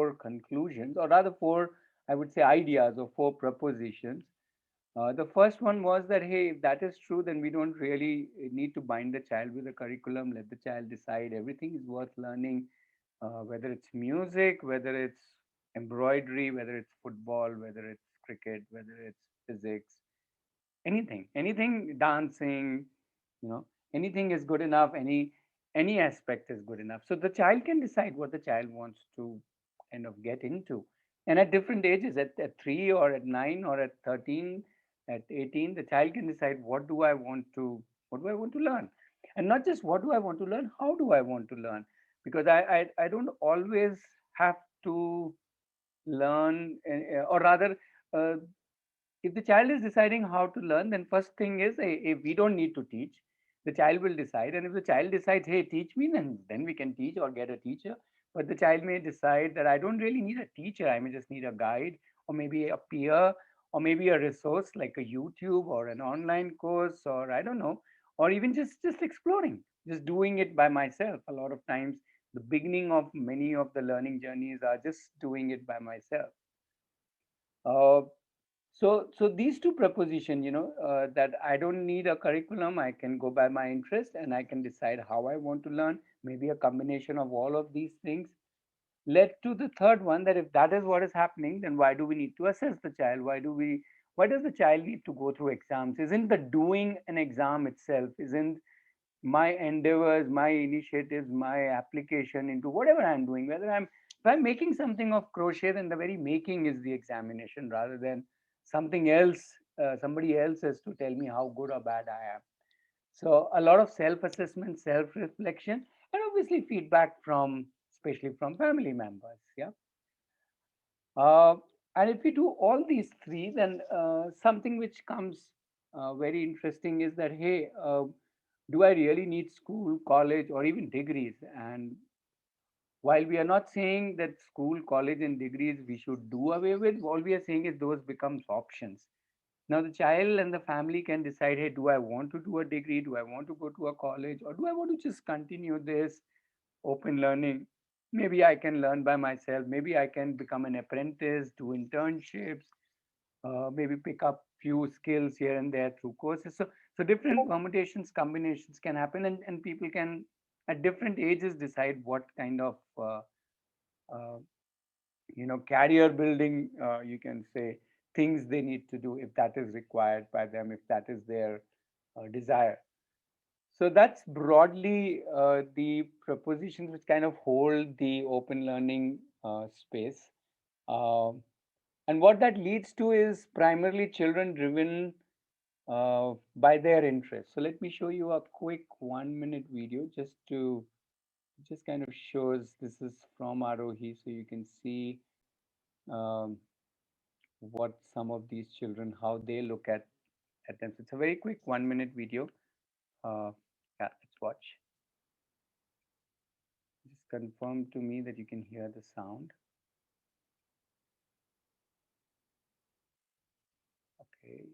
four conclusions, or rather four, I would say, ideas or four propositions. The first one was that, hey, if that is true, then we don't really need to bind the child with a curriculum. Let the child decide. Everything is worth learning, whether it's music, whether it's embroidery, whether it's football, whether it's cricket, whether it's physics, anything, dancing, you know, anything is good enough. Any aspect is good enough. So the child can decide what the child wants to kind of get into. And at different ages, at 3 or at 9 or at 13, at 18, the child can decide what do I want to learn. And not just what do I want to learn, how do I want to learn? Because I don't always have to learn, or rather, uh, if the child is deciding how to learn, then first thing is, we don't need to teach. The child will decide, and if the child decides, hey, teach me, then we can teach or get a teacher. But the child may decide that I don't really need a teacher. I may just need a guide, or maybe a peer, or maybe a resource like a YouTube or an online course, or I don't know, or even just exploring, just doing it by myself. A lot of times, the beginning of many of the learning journeys are just doing it by myself. Uh, so these two proposition, that I don't need a curriculum, I can go by my interest and I can decide how I want to learn. Maybe a combination of all of these things led to the third one, that if that is what is happening, then why do we need to assess the child? Why does the child need to go through exams? Isn't the doing an exam itself? Isn't my endeavors, my initiatives, my application into whatever I'm doing, whether if I'm making something of crochet, then the very making is the examination, rather than something else, somebody else has to tell me how good or bad I am. So a lot of self-assessment, self-reflection, and obviously feedback from, especially from family members. Yeah. Uh, and if we do all these three, then something which comes very interesting is that, hey, do I really need school, college, or even degrees? And while we are not saying that school, college, and degrees we should do away with, all we are saying is those becomes options. Now the child and the family can decide, hey, do I want to do a degree? Do I want to go to a college? Or do I want to just continue this open learning? Maybe I can learn by myself. Maybe I can become an apprentice, do internships, maybe pick up few skills here and there through courses. So different permutations, combinations can happen, and people can at different ages decide what kind of uh, career building, you can say, things they need to do, if that is required by them, if that is their desire. So that's broadly the propositions which kind of hold the open learning space. Um and what that leads to is primarily children driven by their interests. So let me show you a quick 1 minute video just kind of shows. This is from Arohi, so you can see um, what some of these children, how they look at them. So it's a very quick 1 minute video. Uh, yeah, let's watch. Just confirm to me that you can hear the sound. Okay.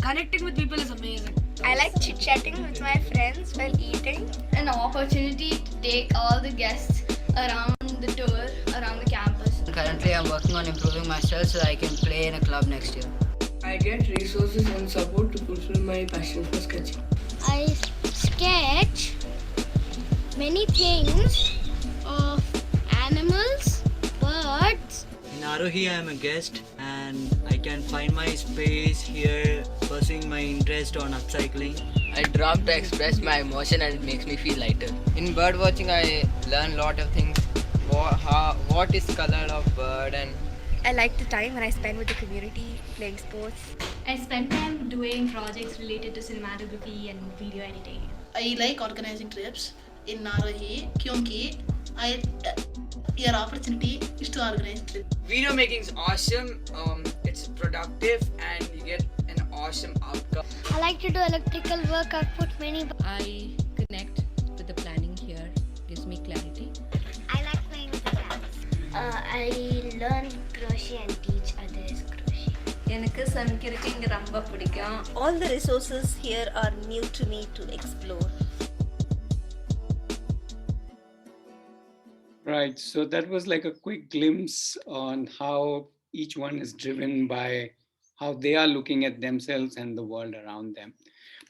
Connecting with people is amazing. I like chit-chatting with my friends while eating. An opportunity to take all the guests around the tour, around the campus. Currently, I'm working on improving myself so I can play in a club next year. I get resources and support to fulfill my passion for sketching. I sketch many things of animals, birds. In Arohi, I am a guest and I can find my space here, pursuing my interest on upcycling. I drop to express my emotion and it makes me feel lighter. In bird watching, I learn a lot of things. What is color of bird and I like the time when I spend with the community playing sports. I spend time doing projects related to cinematography and video editing. I like organizing trips in Arohi क्योंकि your opportunity is to organize trips. Video making is awesome. It's productive and you get an awesome outcome. I like to do electrical work. I put many. I connect with the planning here, gives me clarity. I like playing with the cats. I learn crochet and teach others crochet. எனக்கு சமைக்கிறதுக்கு இங்க ரொம்ப பிடிக்கும். All the resources here are new to me to explore. Right. So that was like a quick glimpse on how each one is driven by how they are looking at themselves and the world around them.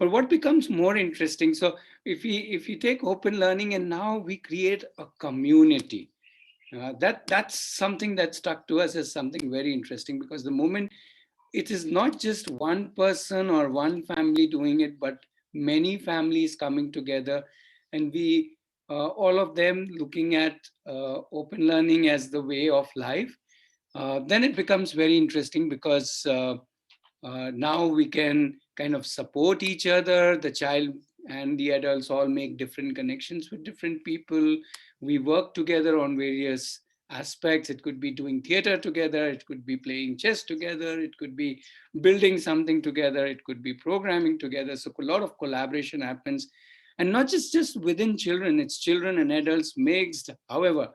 But what becomes more interesting, so if we take open learning and now we create a community, that's something that stuck to us as something very interesting, because the moment it is not just one person or one family doing it, but many families coming together, and we all of them looking at open learning as the way of life, then it becomes very interesting, because now we can kind of support each other. The child and the adults all make different connections with different people. We work together on various aspects. It could be doing theater together, it could be playing chess together, it could be building something together, it could be programming together. So a lot of collaboration happens, and not just within children, it's children and adults mixed, however.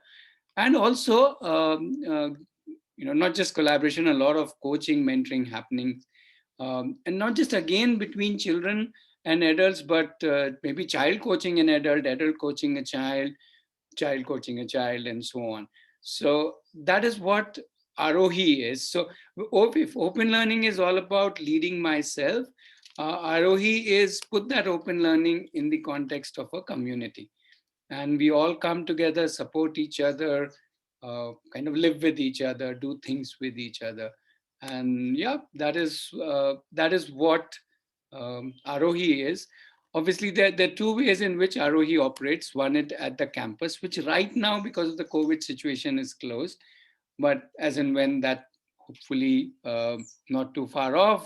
And also not just collaboration, a lot of coaching, mentoring happening, and not just again between children and adults, but maybe child coaching an adult, adult coaching a child coaching a child, and so on. So that is what Arohi is. So if open learning is all about leading myself, Arohi is put that open learning in the context of a community, and we all come together, support each other, kind of live with each other, do things with each other. And yeah, that is what Arohi is. Obviously, there are two ways in which Arohi operates. One at the campus, which right now, because of the COVID situation, is closed. But as and when that hopefully not too far off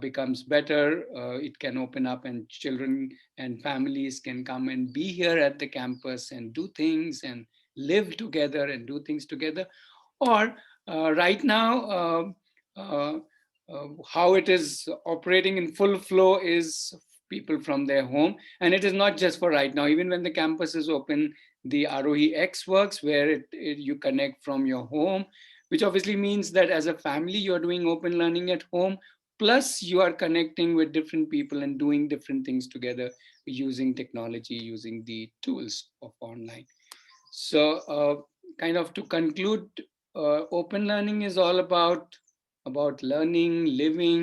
becomes better, it can open up, and children and families can come and be here at the campus and do things and live together and do things together. Or right now, how it is operating in full flow is people from their home. And it is not just for right now. Even when the campus is open, the Arohi X works, where you connect from your home, which obviously means that as a family, you're doing open learning at home, plus you are connecting with different people and doing different things together using technology, using the tools of online. So kind of to conclude, open learning is all about learning, living,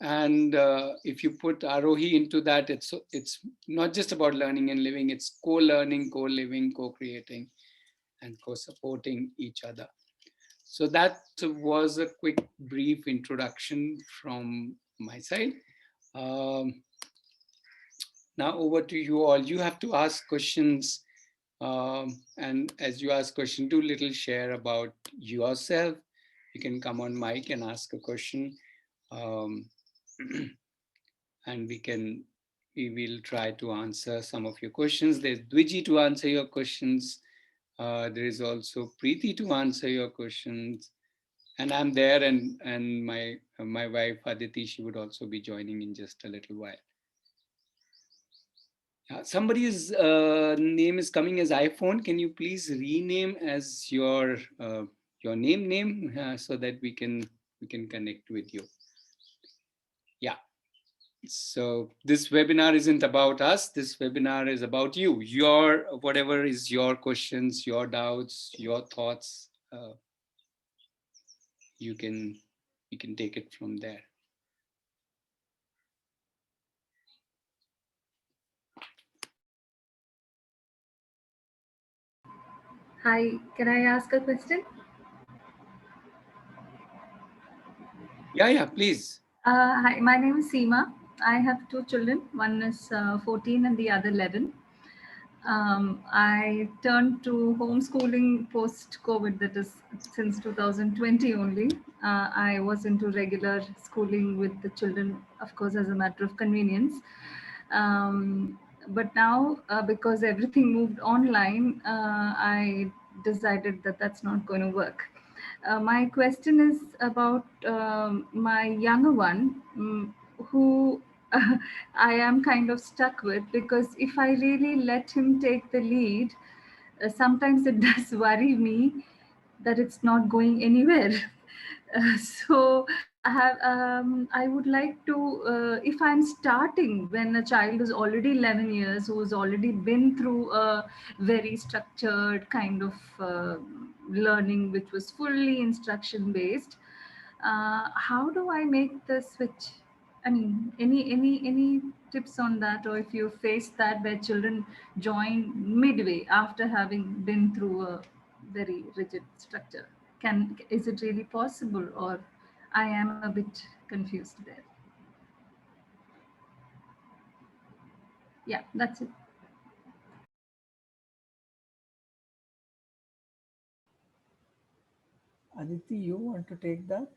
and if you put Arohi into that, it's not just about learning and living, it's co-learning, co-living, co-creating, and co-supporting each other. So that was a quick brief introduction from my side. Now over to you all. You have to ask questions, and as you ask questions, do little share about yourself. You can come on mic and ask a question, and we will try to answer some of your questions. There's Dwiji to answer your questions. There is also Preeti to answer your questions, and I'm there, and my wife Aditi, she would also be joining in just a little while. Somebody's name is coming as iPhone. Can you please rename as your name so that we can connect with you? Yeah. So this webinar isn't about us. This webinar is about you. Your whatever is your questions, your doubts, your thoughts. You can take it from there. Hi, can I ask a question? Yeah, please. Hi, my name is Seema. I have two children. One is 14 and the other 11. I turned to homeschooling post-COVID, that is since 2020 only. I was into regular schooling with the children, of course, as a matter of convenience. But now, because everything moved online, I decided that that's not going to work. My question is about my younger one, who I am kind of stuck with, because if I really let him take the lead, sometimes it does worry me that it's not going anywhere. So I would like to, if I'm starting when a child is already 11 years, who's already been through a very structured kind of learning, which was fully instruction based, how do I make the switch? I mean, any tips on that, or if you face that where children join midway after having been through a very rigid structure? Is it really possible, or I am a bit confused there? Yeah, that's it. Aditi, you want to take that?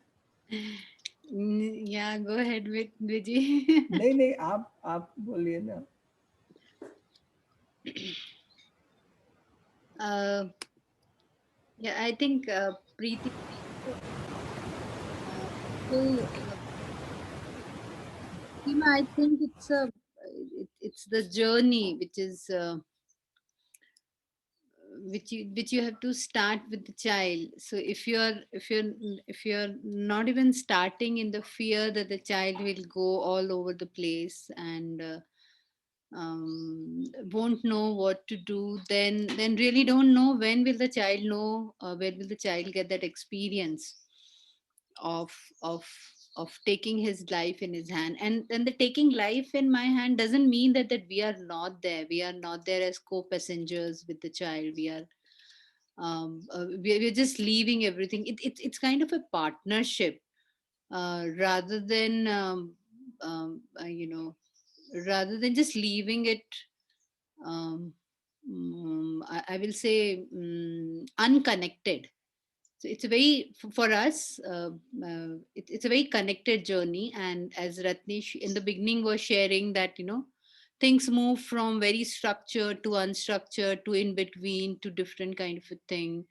Yeah, go ahead with Vijay. नहीं आप बोलिए ना. Yeah, I think Preeti. So, Seema, I think it's the journey which is which you have to start with the child. So if you're not even starting in the fear that the child will go all over the place and won't know what to do, then really don't know when will the child know, when will the child get that experience of of of taking his life in his hand. And the taking life in my hand doesn't mean that we are not there, we are not there as co-passengers with the child. We're just leaving everything. It's kind of a partnership, rather than you know, rather than just leaving it, um, I will say, unconnected. So it's a very, for us, it's a very connected journey. And as Ratnesh in the beginning was sharing that, you know, things move from very structured to unstructured to in between to different kind of a thing.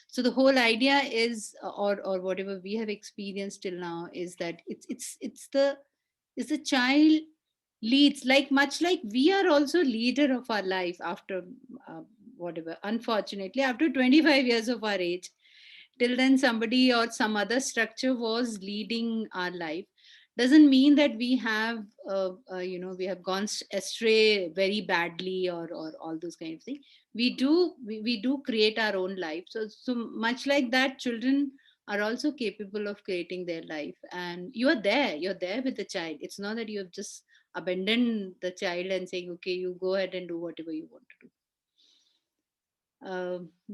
So the whole idea is, or whatever we have experienced till now, is that it's the child leads, like much like we are also leader of our life after whatever, unfortunately after 25 years of our age. Till then somebody or some other structure was leading our life. Doesn't mean that we have we have gone astray very badly, or all those kind of things. We do create our own life. So much like that, children are also capable of creating their life, and you're there with the child. It's not that you have just abandoned the child and saying, okay, you go ahead and do whatever you want to do.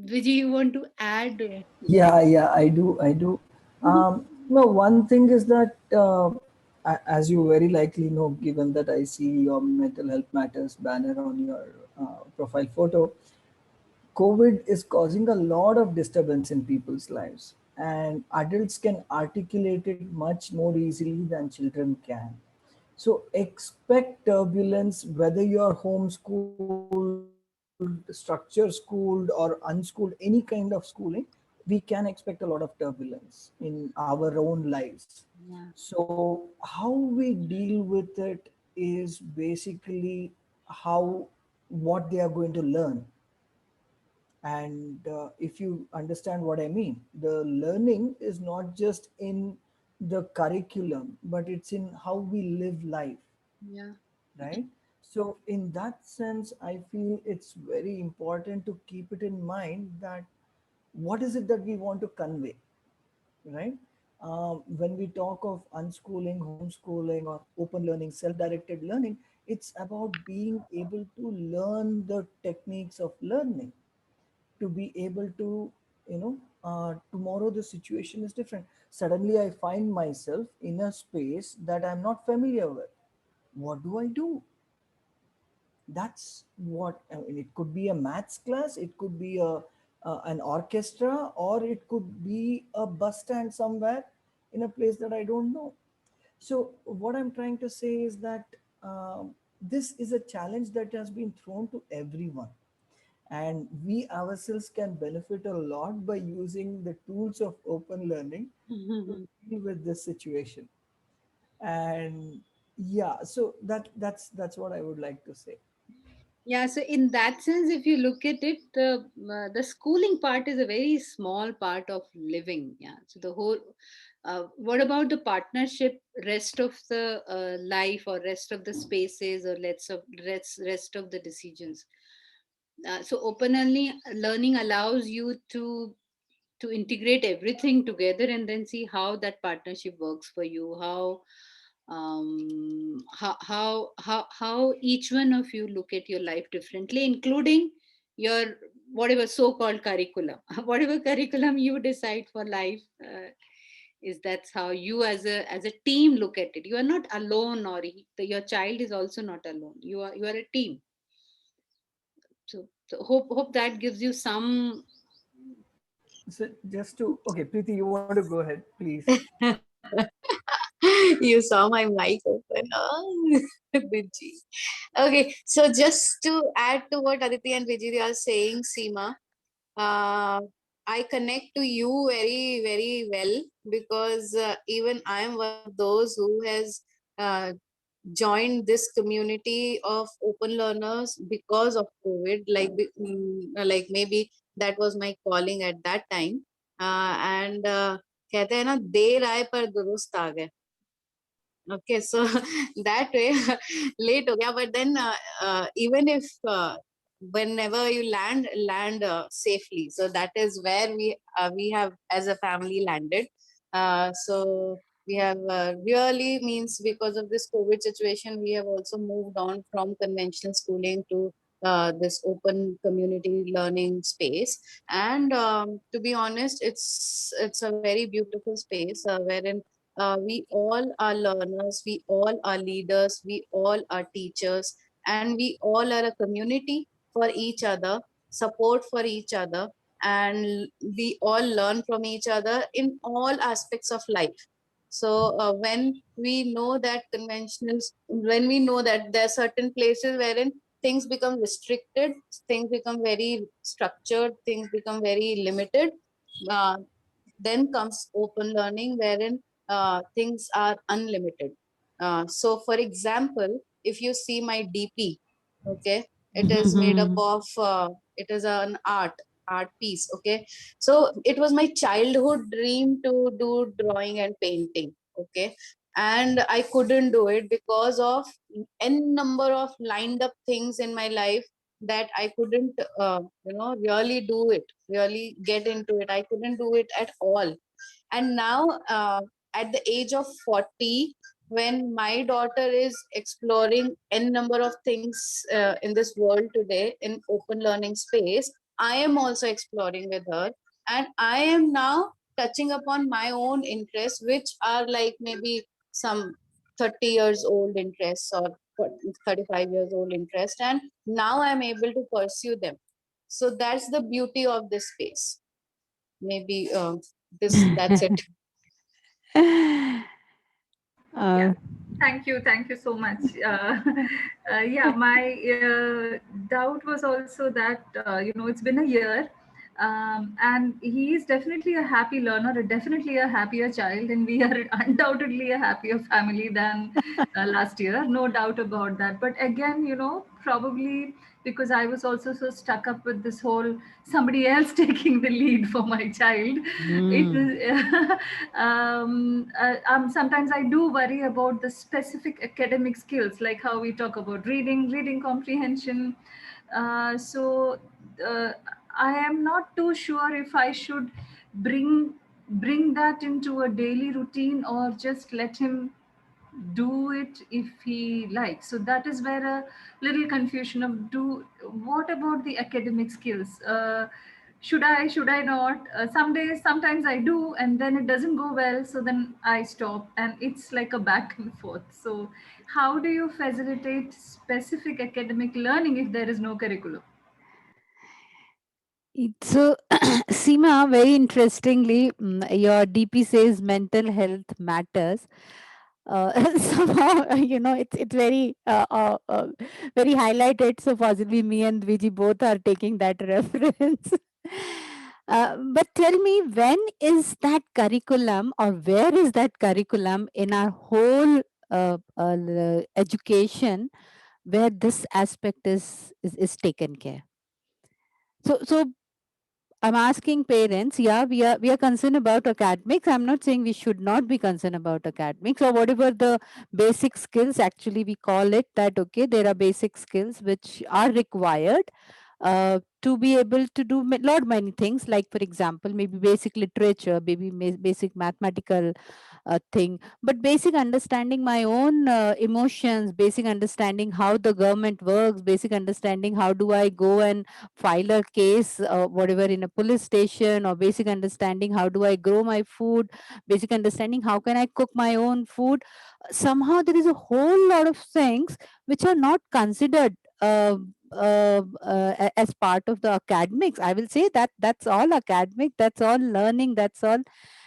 Vijay, you want to add? Yeah, I do. No, one thing is that, as you very likely know, given that I see your Mental Health Matters banner on your profile photo, COVID is causing a lot of disturbance in people's lives, and adults can articulate it much more easily than children can. So expect turbulence whether you're homeschooled, structure schooled, or unschooled, any kind of schooling. We can expect a lot of turbulence in our own lives. Yeah. So how we deal with it is basically how what they are going to learn. And if you understand what I mean, the learning is not just in the curriculum, but it's in how we live life, Yeah. right? So, in that sense, I feel it's very important to keep it in mind that what is it that we want to convey, right? When we talk of unschooling, homeschooling, or open learning, self directed learning, it's about being able to learn the techniques of learning, to be able to, tomorrow the situation is different. Suddenly I find myself in a space that I'm not familiar with. What do I do? That's what I mean. It could be a maths class, it could be an orchestra, or it could be a bus stand somewhere in a place that I don't know. So what I'm trying to say is that this is a challenge that has been thrown to everyone, and we ourselves can benefit a lot by using the tools of open learning to deal with this situation. And yeah, so that's what I would like to say. Yeah, so in that sense, if you look at it, the schooling part is a very small part of living. Yeah, so the whole what about the partnership, rest of the life, or rest of the spaces, or rest of the decisions? So openly learning allows you to integrate everything together and then see how that partnership works for you, how each one of you look at your life differently, including your whatever so-called curriculum, whatever curriculum you decide for life. Is That's how you as a team look at it. You are not alone, or your child is also not alone. You are a team. So hope that gives you some. So just to, okay, Preeti, you want to go ahead, please. You saw my mic open. Oh, Vijay. Okay, so just to add to what Aditi and Vijay are saying, Seema, uh, I connect to you very, very well because even I am one of those who has uh, joined this community of open learners because of COVID. Like maybe that was my calling at that time. And कहते हैं ना देर आए पर दुरुस्त आ गए. Okay, so that way late ho gaya, but then even if whenever you land safely, so that is where we have as a family landed. So we have really means because of this COVID situation, we have also moved on from conventional schooling to this open community learning space. And to be honest, it's a very beautiful space wherein we all are learners, we all are leaders, we all are teachers, and we all are a community for each other, support for each other, and we all learn from each other in all aspects of life. So when we know that there are certain places wherein things become restricted, things become very structured, things become very limited, uh, then comes open learning, wherein things are unlimited. So, for example, if you see my DP, okay, it is made up of, it is an art piece, okay. So, it was my childhood dream to do drawing and painting, okay. And I couldn't do it because of n number of lined up things in my life that I couldn't, really do it, really get into it. I couldn't do it at all. And now, at the age of 40, when my daughter is exploring n number of things in this world today in open learning space, I am also exploring with her. And I am now touching upon my own interests, which are like maybe some 30 years old interests or 35 years old interest. And now I'm able to pursue them. So that's the beauty of this space. Maybe that's it. Yeah. Thank you so much. Yeah, my doubt was also that it's been a year, and he is definitely a happy learner, definitely a happier child, and we are undoubtedly a happier family than last year, no doubt about that. But again, probably because I was also so stuck up with this whole somebody else taking the lead for my child. It is sometimes I do worry about the specific academic skills, like how we talk about reading comprehension. So I am not too sure if I should bring that into a daily routine or just let him do it if he likes. So that is where a little confusion of what about the academic skills? Should I not? Some days, sometimes I do, and then it doesn't go well, so then I stop, and it's like a back and forth. So how do you facilitate specific academic learning if there is no curriculum? So, Seema, very interestingly, your DP says mental health matters. Somehow, it's very, very highlighted. So possibly me and Viji both are taking that reference. But tell me, when is that curriculum, or where is that curriculum in our whole education, where this aspect is taken care? So I'm asking parents, yeah, we are concerned about academics. I'm not saying we should not be concerned about academics or whatever the basic skills, actually we call it that, okay, there are basic skills which are required to be able to do lot many things, like for example, maybe basic literature, maybe basic mathematical thing, but basic understanding my own emotions, basic understanding how the government works, basic understanding how do I go and file a case, whatever, in a police station, or basic understanding how do I grow my food, basic understanding how can I cook my own food. Somehow there is a whole lot of things which are not considered as part of the academics. I will say that that's all academic, that's all learning, that's all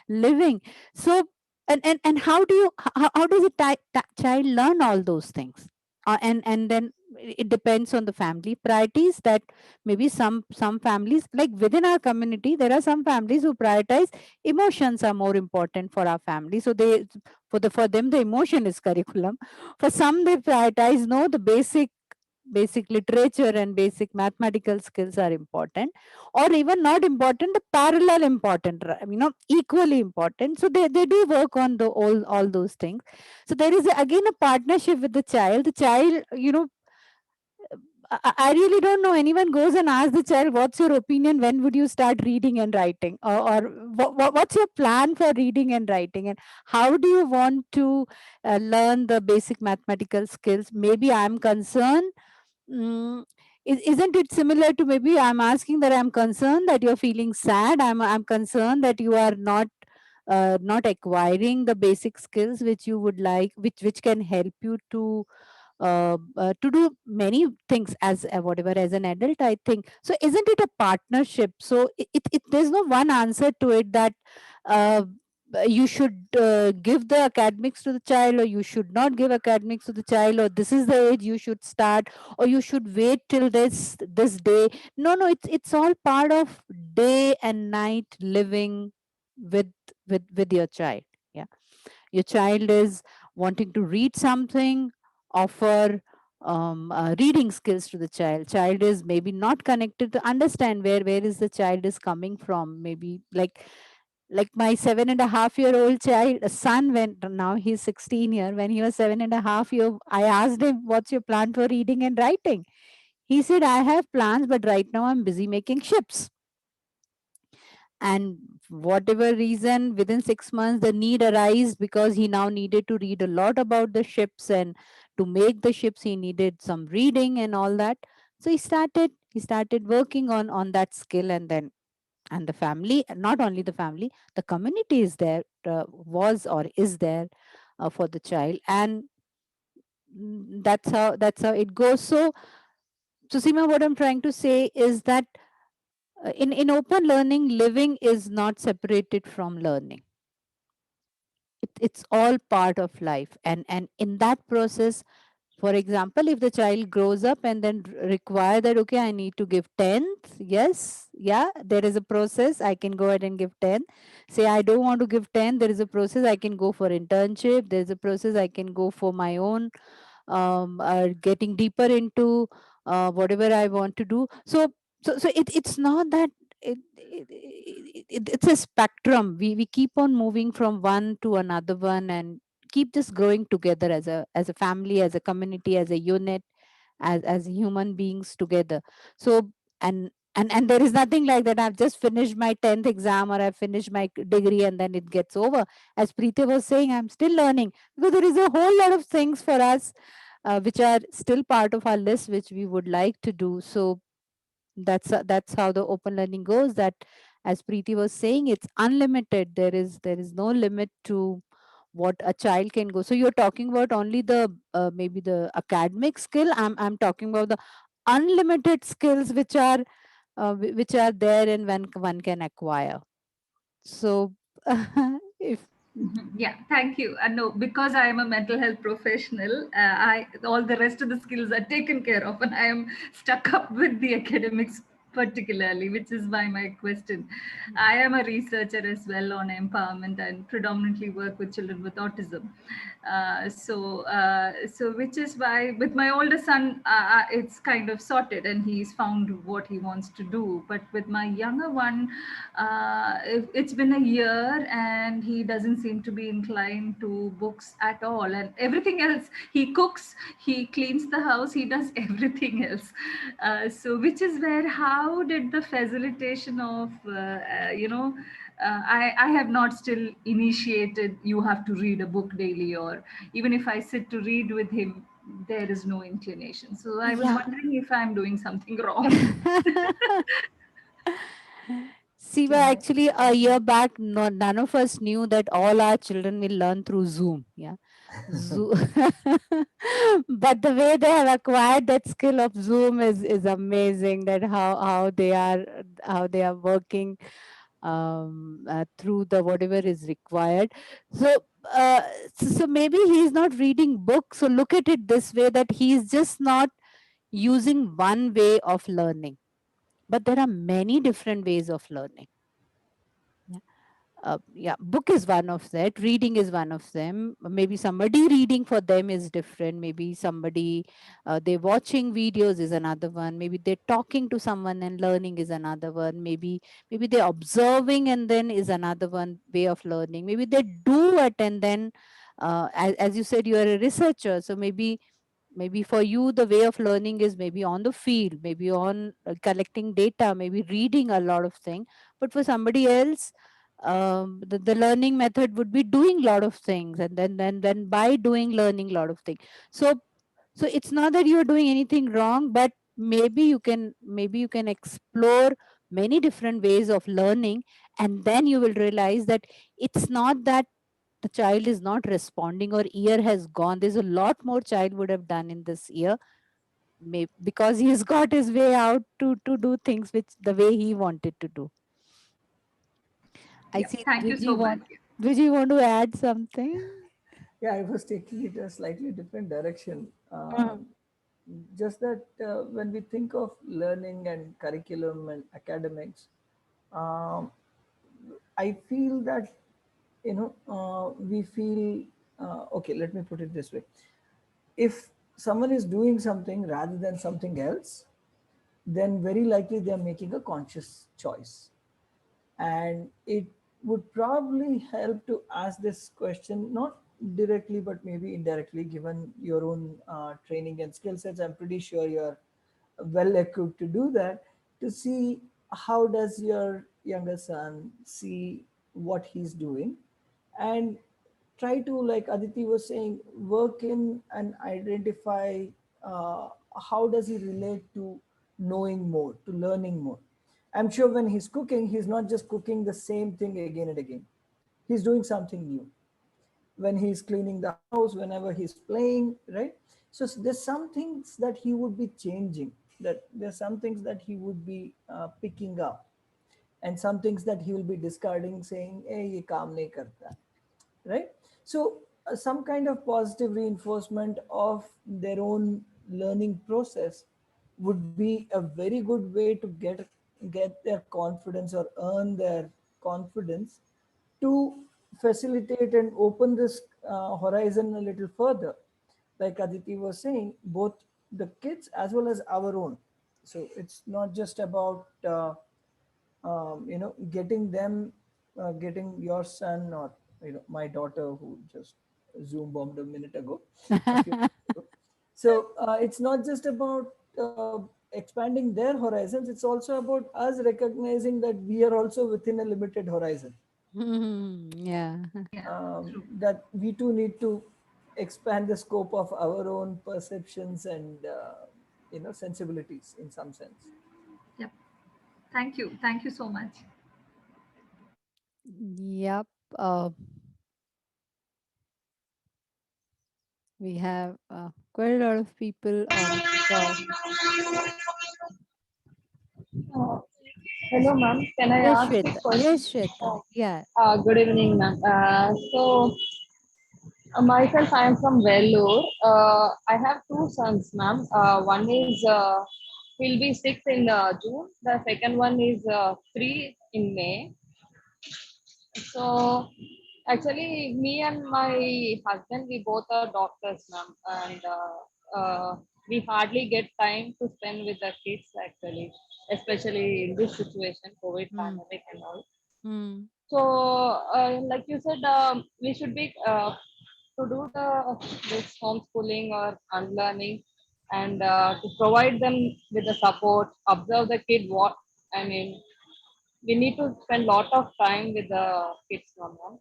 living. So and how do you how does a child learn all those things? And then it depends on the family priorities, that maybe some families, like within our community, there are some families who prioritize emotions are more important for our family, so they for them the emotion is curriculum. For some they prioritize, no, the basic literature and basic mathematical skills are important, or even not important, the parallel important, equally important. So they do work on the all those things. So there is again a partnership with the child. The child, I really don't know, anyone goes and asks the child, what's your opinion, when would you start reading and writing, or what's your plan for reading and writing, and how do you want to learn the basic mathematical skills? Maybe I'm concerned, isn't it similar to, maybe I'm asking that I'm concerned that you're feeling sad, I'm concerned that you are not acquiring the basic skills which you would like, which can help you to do many things as whatever as an adult, I think. So isn't it a partnership? So there's no one answer to it, that you should give the academics to the child, or you should not give academics to the child, or this is the age you should start, or you should wait till this day. No, it's all part of day and night living with your child. Yeah, your child is wanting to read something, offer reading skills to the child is maybe not connected to understand where is the child is coming from, maybe like my 7.5-year-old child son, when now he's 16 year, when he was 7.5 year, I asked him, what's your plan for reading and writing? He said, I have plans, but right now I'm busy making ships. And whatever reason, within 6 months the need arose, because he now needed to read a lot about the ships, and to make the ships he needed some reading and all that. So he started working on that skill, and the family, not only the family, the community is there, was or is there for the child. And that's how it goes. So Seema, what I'm trying to say is that in open learning, living is not separated from learning. It's all part of life, and in that process, for example, if the child grows up and then require that, okay, I need to give 10th, yes, yeah, there is a process, I can go ahead and give 10. Say I don't want to give 10, there is a process, I can go for internship, there's a process, I can go for my own getting deeper into whatever I want to do. So it's not that it's a spectrum. We keep on moving from one to another one, and keep just growing together as a family, as a community, as a unit, as human beings together. So and there is nothing like that, I've just finished my 10th exam, or I've finished my degree and then it gets over. As Preeti was saying, I'm still learning, because there is a whole lot of things for us which are still part of our list, which we would like to do. So that's how the open learning goes, that as Preeti was saying, it's unlimited. There is no limit to what a child can go. So you're talking about only the maybe the academic skill. I'm talking about the unlimited skills which are there and when one can acquire. So if Yeah, thank you. No, because I am a mental health professional, I all the rest of the skills are taken care of, and I am stuck up with the academics particularly, which is why my question. I am a researcher as well on empowerment and predominantly work with children with autism. So which is why with my older son, it's kind of sorted and he's found what he wants to do. But with my younger one, it's been a year and he doesn't seem to be inclined to books at all. And everything else, he cooks, he cleans the house, he does everything else. So which is where, how did the facilitation of, I have not still initiated, you have to read a book daily, or even if I sit to read with him, there is no inclination. So I was Yeah. wondering if I'm doing something wrong. Siva, actually, a year back, none of us knew that all our children will learn through Zoom. Yeah. Zoom. But the way they have acquired that skill of Zoom is amazing. That how they are working through the whatever is required. So so maybe he's not reading books. So look at it this way, that he's just not using one way of learning, but there are many different ways of learning. Yeah, book is one of that, reading is one of them. Maybe somebody reading for them is different, maybe somebody they're watching videos is another one, maybe they're talking to someone and learning is another one, maybe they're observing and then is another one way of learning, maybe they do it and then as you said, you are a researcher, so maybe for you the way of learning is maybe on the field, maybe on collecting data, maybe reading a lot of things, but for somebody else the learning method would be doing a lot of things, and then by doing learning a lot of things. So it's not that you're doing anything wrong, but maybe you can explore many different ways of learning, and then you will realize that it's not that the child is not responding or year has gone. There's a lot more child would have done in this year, because he's got his way out to do things which the way he wanted to do. I Yeah, see. thank you so much. Did you want to add something? Yeah, I was taking it a slightly different direction. Just that when we think of learning and curriculum and academics, um, I feel that we feel okay. Let me put it this way: if someone is doing something rather than something else, then very likely they are making a conscious choice. And it would probably help to ask this question, not directly, but maybe indirectly, given your own training and skill sets. I'm pretty sure you're well equipped to do that, to see how does your younger son see what he's doing, and try to, like Aditi was saying, work in and identify how does he relate to knowing more, to learning more. I'm sure when he's cooking, he's not just cooking the same thing again and again. He's doing something new. When he's cleaning the house, whenever he's playing, right? So there's some things that he would be changing, that there's some things that he would be picking up, and some things that he will be discarding, saying, hey, ye kaam nahi karta, right? So some kind of positive reinforcement of their own learning process would be a very good way to get their confidence, or earn their confidence, to facilitate and open this horizon a little further. Like Aditi was saying, both the kids as well as our own. So it's not just about getting them, getting your son, or my daughter, who just Zoom bombed a minute ago. So it's not just about expanding their horizons. It's also about us recognizing that we are also within a limited horizon. Yeah. That we too need to expand the scope of our own perceptions and sensibilities in some sense. Yep. Thank you so much. Yep. We have quite a lot of people on the call. Hello, ma'am. Can I Yes, ask a Shweta. question? Yes, Shweta. Yeah. Good evening, ma'am. Myself, I am from Vellore. I have two sons, ma'am. One is he'll be 6 in June. The second one is 3 in May. So actually, me and my husband, we both are doctors, ma'am, and we hardly get time to spend with the kids actually, especially in this situation, COVID Mm. pandemic and all. Mm. So, like you said, we should be to do this homeschooling or unlearning, and to provide them with the support, observe the kid. What I mean, we need to spend lot of time with the kids, mama.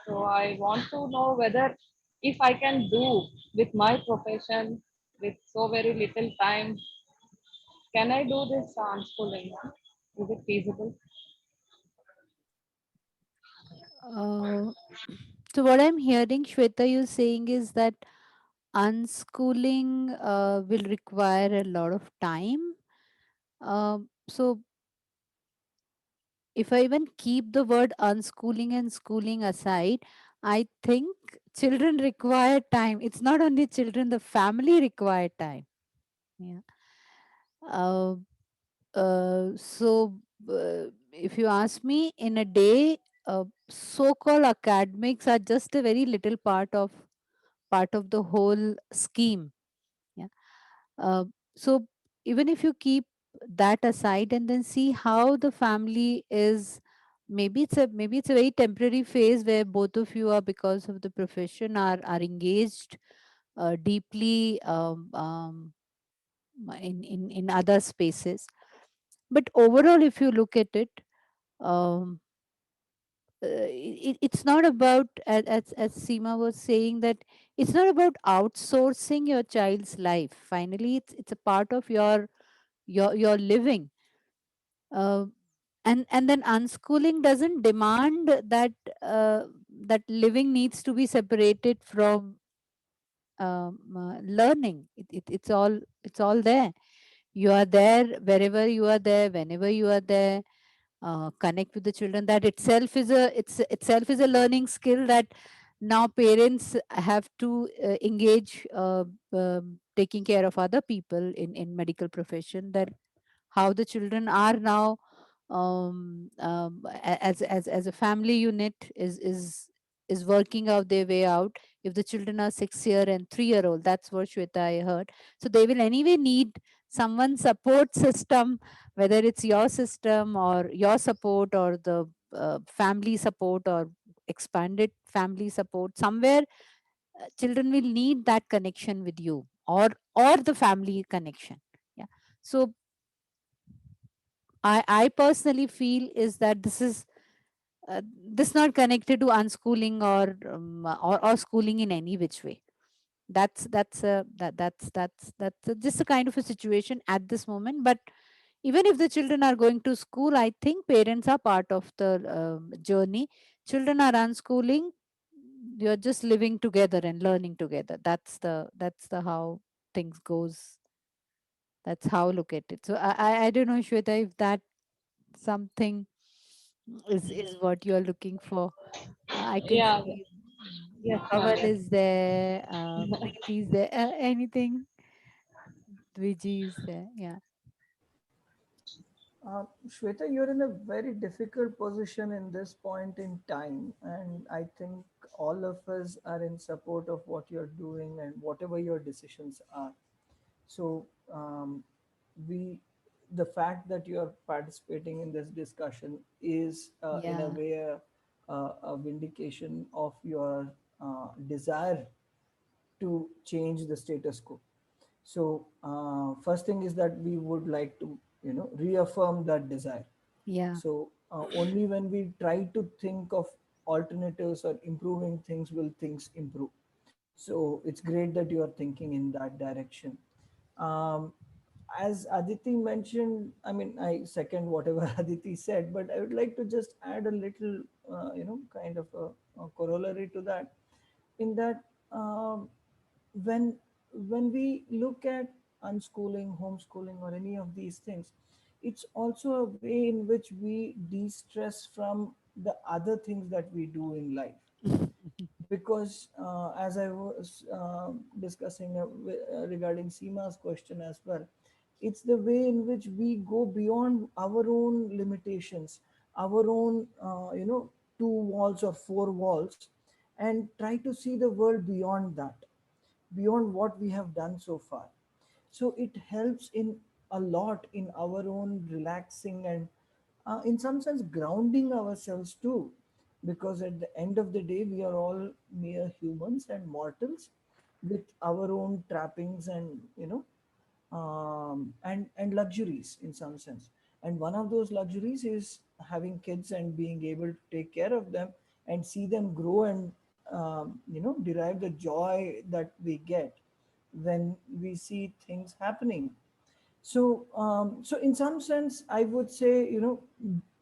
So I want to know whether if I can do with my profession with so very little time, can I do this unschooling? Ma'am? Is it feasible? Uh, so what I'm hearing, Shweta, you saying is that unschooling will require a lot of time. So if I even keep the word unschooling and schooling aside, I think children require time. It's not only children, the family require time. Yeah. Uh, so if you ask me, in a day, so-called academics are just a very little part of the whole scheme. Yeah. Uh, so even if you keep that aside and then see how the family is, maybe it's a very temporary phase where both of you are, because of the profession, are engaged deeply in other spaces. But overall, if you look at it, um, it's not about, as Seema was saying, that it's not about outsourcing your child's life. Finally, it's a part of your living. uh, and then unschooling doesn't demand that that living needs to be separated from learning. It's all there. You are there wherever you are there, whenever you are there. Connect with the children. That itself is a learning skill that now parents have to engage, taking care of other people in medical profession. That how the children are now, as a family unit, is working out their way out. If the children are 6 year and 3 year old, that's what Shweta I heard. So they will anyway need someone support system, whether it's your system or your support, or the family support, or expanded family support. Somewhere children will need that connection with you, or the family connection. Yeah. So I personally feel is that this not connected to unschooling, or schooling in any which way. That's just a kind of a situation at this moment. But even if the children are going to school, I think parents are part of the journey. Children are unschooling, you're just living together and learning together. That's the how things goes. That's how I look at it. So I don't know, Shweta, if that something is what you're looking for. I can Yeah, see yes, ma'am. Kaval Yes. is there, Preeti is there, anything, Viji is there. Yeah. Shweta, you're in a very difficult position in this point in time, and I think all of us are in support of what you're doing and whatever your decisions are. So, we, the fact that you're participating in this discussion is, in a Yeah. way, a vindication of your desire to change the status quo. So, first thing is that we would like to, reaffirm that desire. Yeah. So, only when we try to think of alternatives or improving things will things improve. So, it's great that you are thinking in that direction. Um, as Aditi mentioned, I mean, I second whatever Aditi said, but I would like to just add a little, kind of a corollary to that. In that, when we look at unschooling, homeschooling, or any of these things, it's also a way in which we de-stress from the other things that we do in life. Because as I was discussing regarding Seema's question as well, it's the way in which we go beyond our own limitations, our own, two walls or four walls, and try to see the world beyond that, beyond what we have done so far. So it helps in a lot in our own relaxing and, in some sense, grounding ourselves too, because at the end of the day we are all mere humans and mortals with our own trappings and, and luxuries in some sense. And one of those luxuries is having kids and being able to take care of them and see them grow and, derive the joy that we get when we see things happening. So, so in some sense, I would say,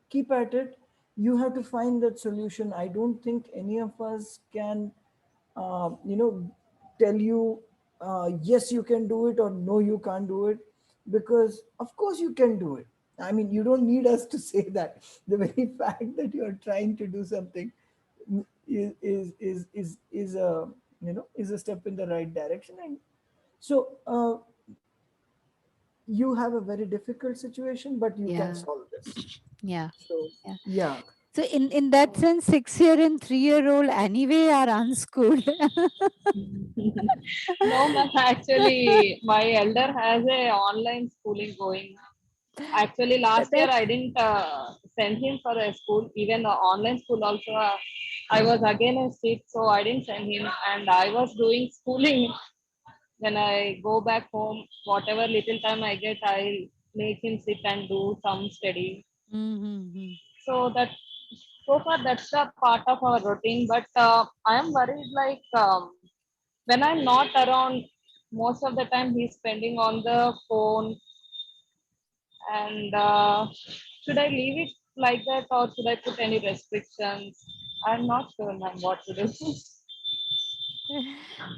keep at it. You have to find that solution. I don't think any of us can, tell you, yes, you can do it, or no, you can't do it, because of course you can do it. I mean, you don't need us to say that. The very fact that you're trying to do something is a, is a step in the right direction. And so, you have a very difficult situation, but you can Yeah. solve this. Yeah. So, Yeah. yeah. So in that sense, 6-year and 3-year-old anyway are unschooled. No, ma'am. Actually, my elder has a online schooling going. Actually, last year I That's didn't send him for a school. Even the online school also, I was against it, so I didn't send him. And I was doing schooling. When I go back home, whatever little time I get, I make him sit and do some study. mm-hmm. So that so far that's a part of our routine. But I am worried like when I'm not around, most of the time he's spending on the phone. And should I leave it like that, or should I put any restrictions? I'm not sure, ma'am, what to do.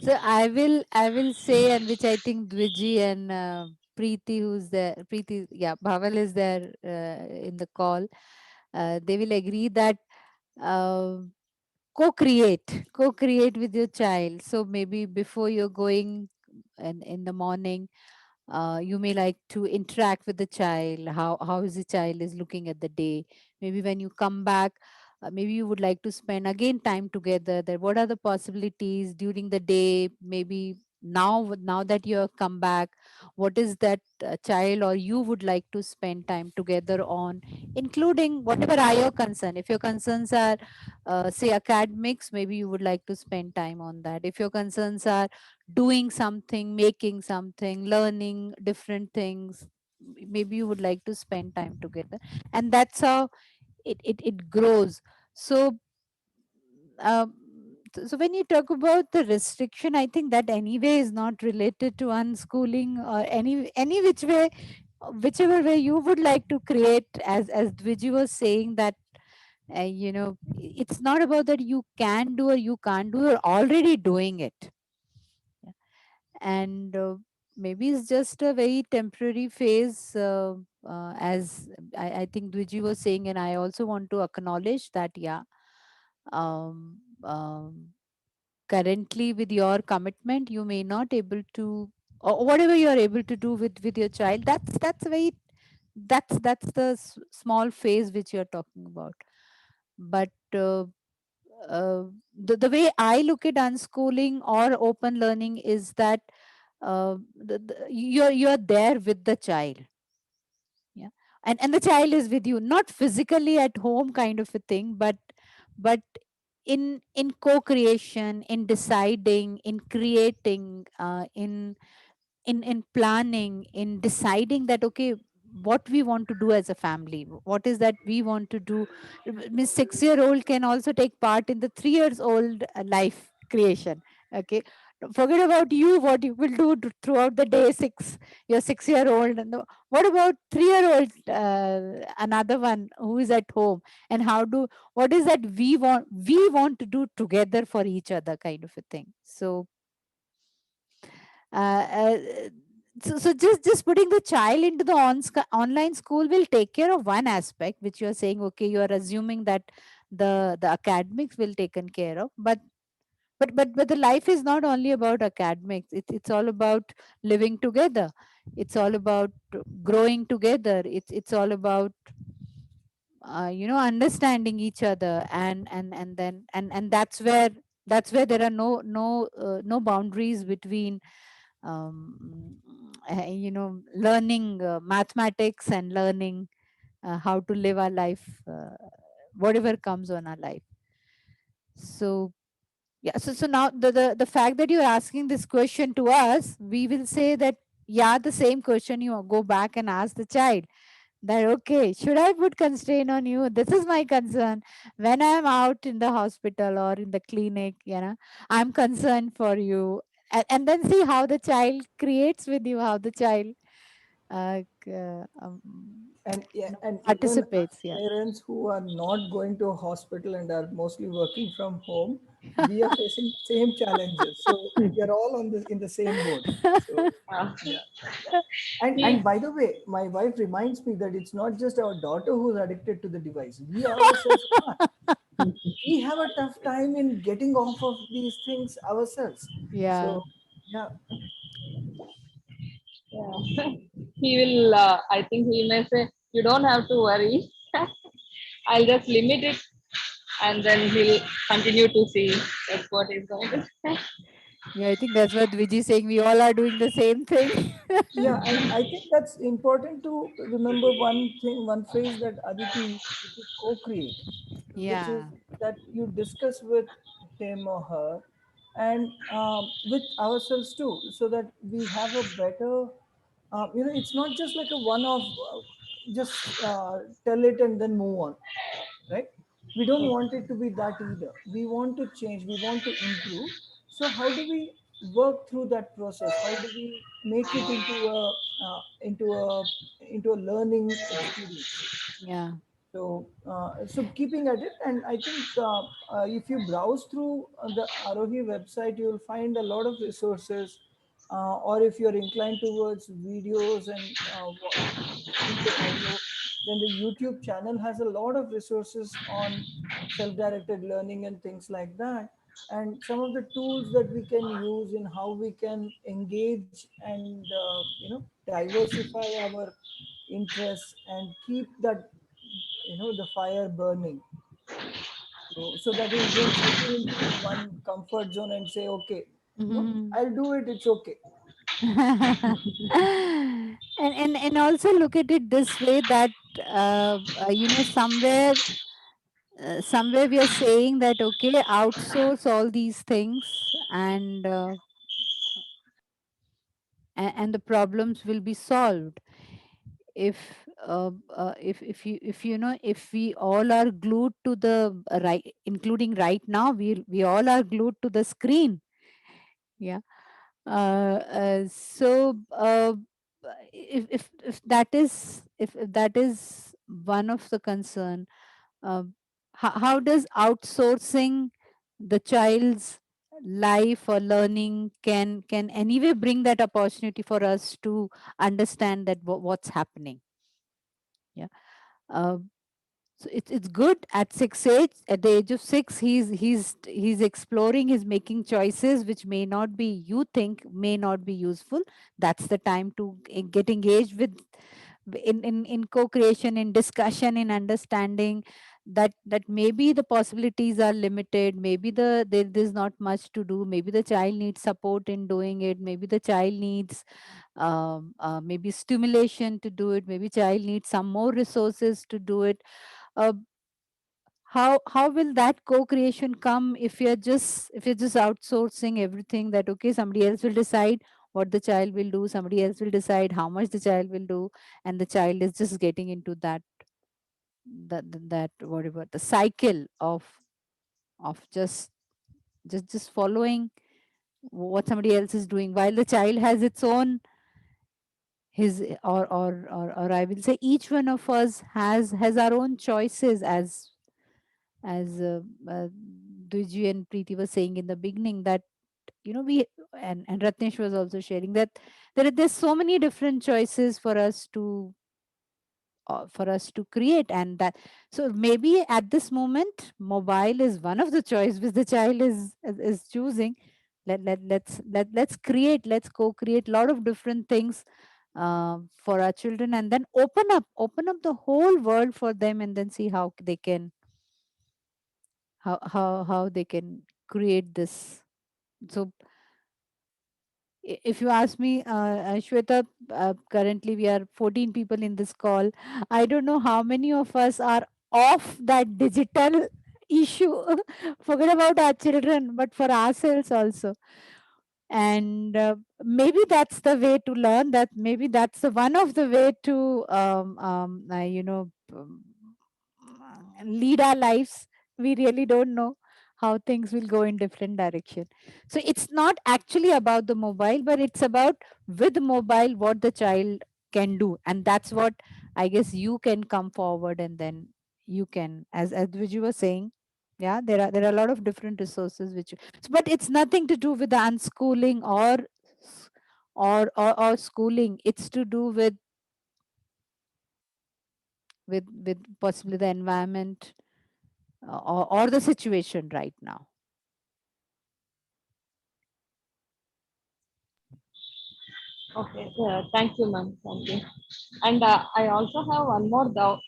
So I will say, and which I think Dwiji and Preeti, who's there, Preeti, yeah, Bhaval is there in the call. They will agree that uh, co-create with your child. So maybe before you're going in the morning, you may like to interact with the child, how is the child is looking at the day. Maybe when you come back, maybe you would like to spend again time together, that what are the possibilities during the day, maybe now that you have come back, what is that child or you would like to spend time together on, including whatever are your concern. If your concerns are say academics, maybe you would like to spend time on that. If your concerns are doing something, making something, learning different things, maybe you would like to spend time together. And that's how it grows. So um, so when you talk about the restriction, I think that anyway is not related to unschooling or any which way, whichever way you would like to create. As Dwiji was saying that it's not about that you can do or you can't do, you're already doing it. And maybe it's just a very temporary phase, as I think Dwiji was saying, and I also want to acknowledge that, yeah, um, um, currently with your commitment you may not able to, or whatever you are able to do with your child, that's very, that's the small phase which you're talking about. But the way I look at unschooling or open learning is that you're there with the child. Yeah. And the child is with you, not physically at home kind of a thing, but in co-creation, in deciding, in creating, in planning, in deciding that, okay, what we want to do as a family, what is that we want to do. Miss 6-year-old can also take part in the 3 years old life creation. Okay, forget about you, what you will do throughout the day. Your 6-year-old, and what about 3-year-old, another one who is at home, and what is that we want to do together for each other kind of a thing. So uh, uh, so just putting the child into the online school will take care of one aspect, which you are saying, okay, you are assuming that the academics will taken care of, but the life is not only about academics, it's all about living together. it's all about growing together. It's all about understanding each other, and then that's where there are no boundaries between learning mathematics and learning how to live our life, whatever comes on our life. So yeah, so now the fact that you're asking this question to us, we will say that, yeah, the same question you go back and ask the child, that okay, should I put constraint on you? This is my concern. When I'm out in the hospital or in the clinic, I'm concerned for you. And then see how the child creates with you, how the child And yeah, and even participates. as Yeah. parents who are not going to a hospital and are mostly working from home, we are facing same challenges. So we are all on the in the same boat. So yeah. And by the way, my wife reminds me that it's not just our daughter who's addicted to the device. We ourselves are. We have a tough time in getting off of these things ourselves. Yeah. So yeah. Yeah. He will, I think he may say, you don't have to worry. I'll just limit it and then he'll continue to see. That's what he's going to say. Yeah, I think that's what Viji is saying. We all are doing the same thing. Yeah, and I think that's important to remember one thing, one phrase that Aditi used, which is co-create, which is Yeah. that you discuss with him or her and with ourselves too, so that we have a better, it's not just like a one-off, just tell it and then move on, right? We don't want it to be that either. We want to change, we want to improve. So how do we work through that process? How do we make it into a learning experience? Yeah. So keeping at it, and I think if you browse through the Arohi website, you will find a lot of resources. Or if you're inclined towards videos and listening to audio, then the YouTube channel has a lot of resources on self-directed learning and things like that. And some of the tools that we can use in how we can engage and diversify our interests and keep that the fire burning, so that we don't settle into one comfort zone and say, okay, Mhm. I'll do it, it's okay. And also look at it this way, that somewhere we are saying that okay, outsource all these things, and the problems will be solved. If if you know, if we all are glued to the right, including right now, we all are glued to the screen. Yeah. So if that is, if that is one of the concern, how does outsourcing the child's life or learning can anyway bring that opportunity for us to understand that what's happening. Yeah. uh, so it's good at 6 age, at the age of 6, he's exploring, he's making choices which may not be, you think may not be useful. That's the time to get engaged with, in co-creation, in discussion, in understanding that maybe the possibilities are limited, maybe there's not much to do, maybe the child needs support in doing it, maybe the child needs maybe stimulation to do it, maybe child needs some more resources to do it. uh, how will that co-creation come if you're just outsourcing everything, that okay, somebody else will decide what the child will do, somebody else will decide how much the child will do, and the child is just getting into that whatever the cycle of just following what somebody else is doing, while the child has its own, his or I will say each one of us has our own choices, as Duji and Preeti was saying in the beginning, that we, and Ratnesh was also sharing that there's so many different choices for us to create, and that, so maybe at this moment mobile is one of the choice which the child is choosing. Let's create, let's co-create a lot of different things for our children, and then open up the whole world for them, and then see how they can how they can create this. So if you ask me, Shweta, currently we are 14 people in this call. I don't know how many of us are off that digital issue. Forget about our children, but for ourselves also. And maybe that's the way to learn. That maybe that's the one of the way to lead our lives. We really don't know how things will go in different direction. So it's not actually about the mobile, but it's about with mobile what the child can do, and that's what I guess you can come forward, and then you can, as which you were saying, yeah, there are a lot of different resources which but it's nothing to do with the unschooling or schooling. It's to do with possibly the environment, or the situation right now. Okay, yeah, thank you, ma'am. Thank you. And I also have one more doubt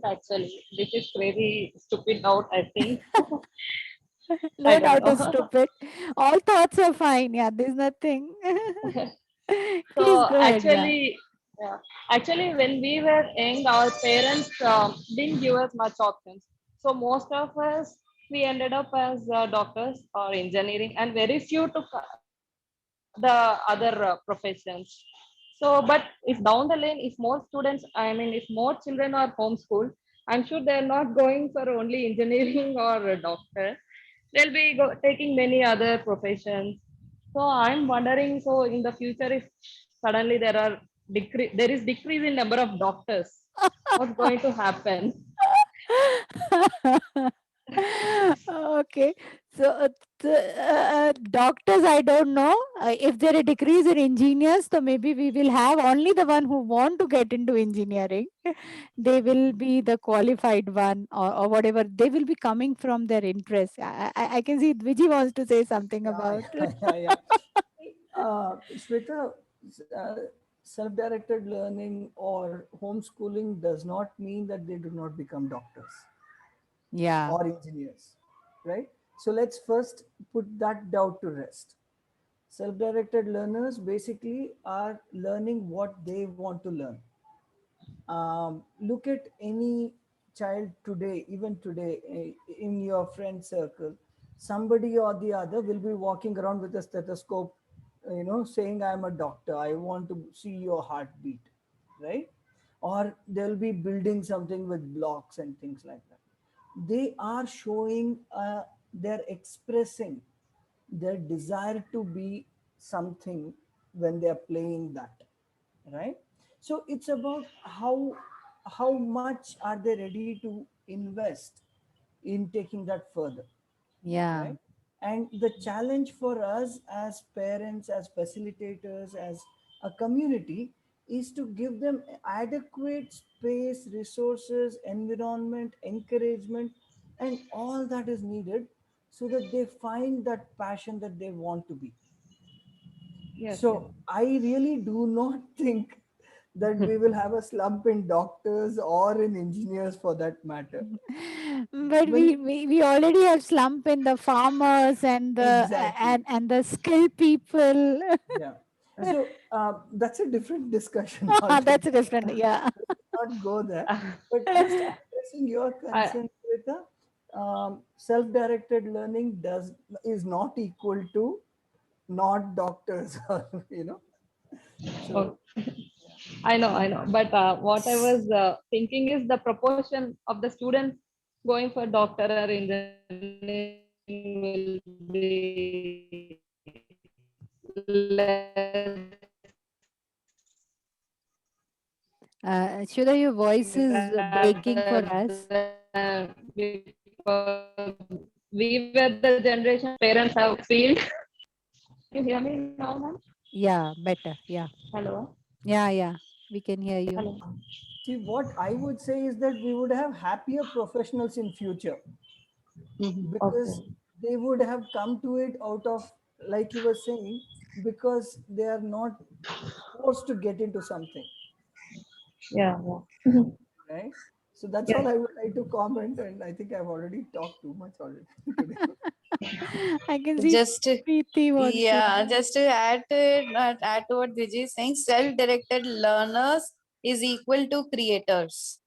actually. This is very stupid doubt, I think. No I don't doubt is know. stupid. All thoughts are fine. Yeah, there's nothing. Please So go ahead. Yeah. actually, when we were young, our parents didn't give us much options. So most of us we ended up as doctors or engineering, and very few took the other professions. So, but if down the lane, if more students, I mean, if more children are homeschooled, I'm sure they're not going for only engineering or a doctor. They'll be taking many other professions. So I'm wondering, so in the future, if suddenly there is decrease in number of doctors, what's going to happen? Okay. So doctors, I don't know. If there a decrease in engineers, so maybe we will have only the one who want to get into engineering. They will be the qualified one, or whatever. They will be coming from their interest. I can see Viji wants to say something about. Yeah. Shweta, uh, self-directed learning or homeschooling does not mean that they do not become doctors Yeah. or engineers, right? So let's first put that doubt to rest. Self-directed learners basically are learning what they want to learn. Look at any child today, even today, in your friend circle, somebody or the other will be walking around with a stethoscope, saying, I'm a doctor, I want to see your heartbeat, right? Or they'll be building something with blocks and things like that. They are showing, they're expressing their desire to be something when they're playing that, right? So it's about how much are they ready to invest in taking that further, Yeah. right? And the challenge for us as parents, as facilitators, as a community is to give them adequate space, resources, environment, encouragement, and all that is needed so that they find that passion that they want to be. Yes, yes. So I really do not think that we will have a slump in doctors or in engineers for that matter. But When we already have slump in the farmers and the exactly, and the skilled people. yeah. So that's a different discussion That's a altogether. different. Yeah. Let's not go there. But just addressing your I, concern with the self-directed learning is not equal to not doctors, oh, So I know. But what I was thinking is the proportion of the students going for doctor or engineering will be less Shudha, your voice is breaking for rather us. than because we were the generation parents have feel. You hear me now, ma'am? Yeah, better. Yeah. Hello. Yeah. We can hear you. Hello. see, what I would say is that we would have happier professionals in future Okay. because they would have come to it out of, like you were saying, because they are not forced to get into something, Yeah. right? So that's all I would like to comment, and I think I've already talked too much already today. I can see Just to, Preeti wants to. yeah, just to add to it, add to what Vijay is saying, self-directed learners is equal to creators,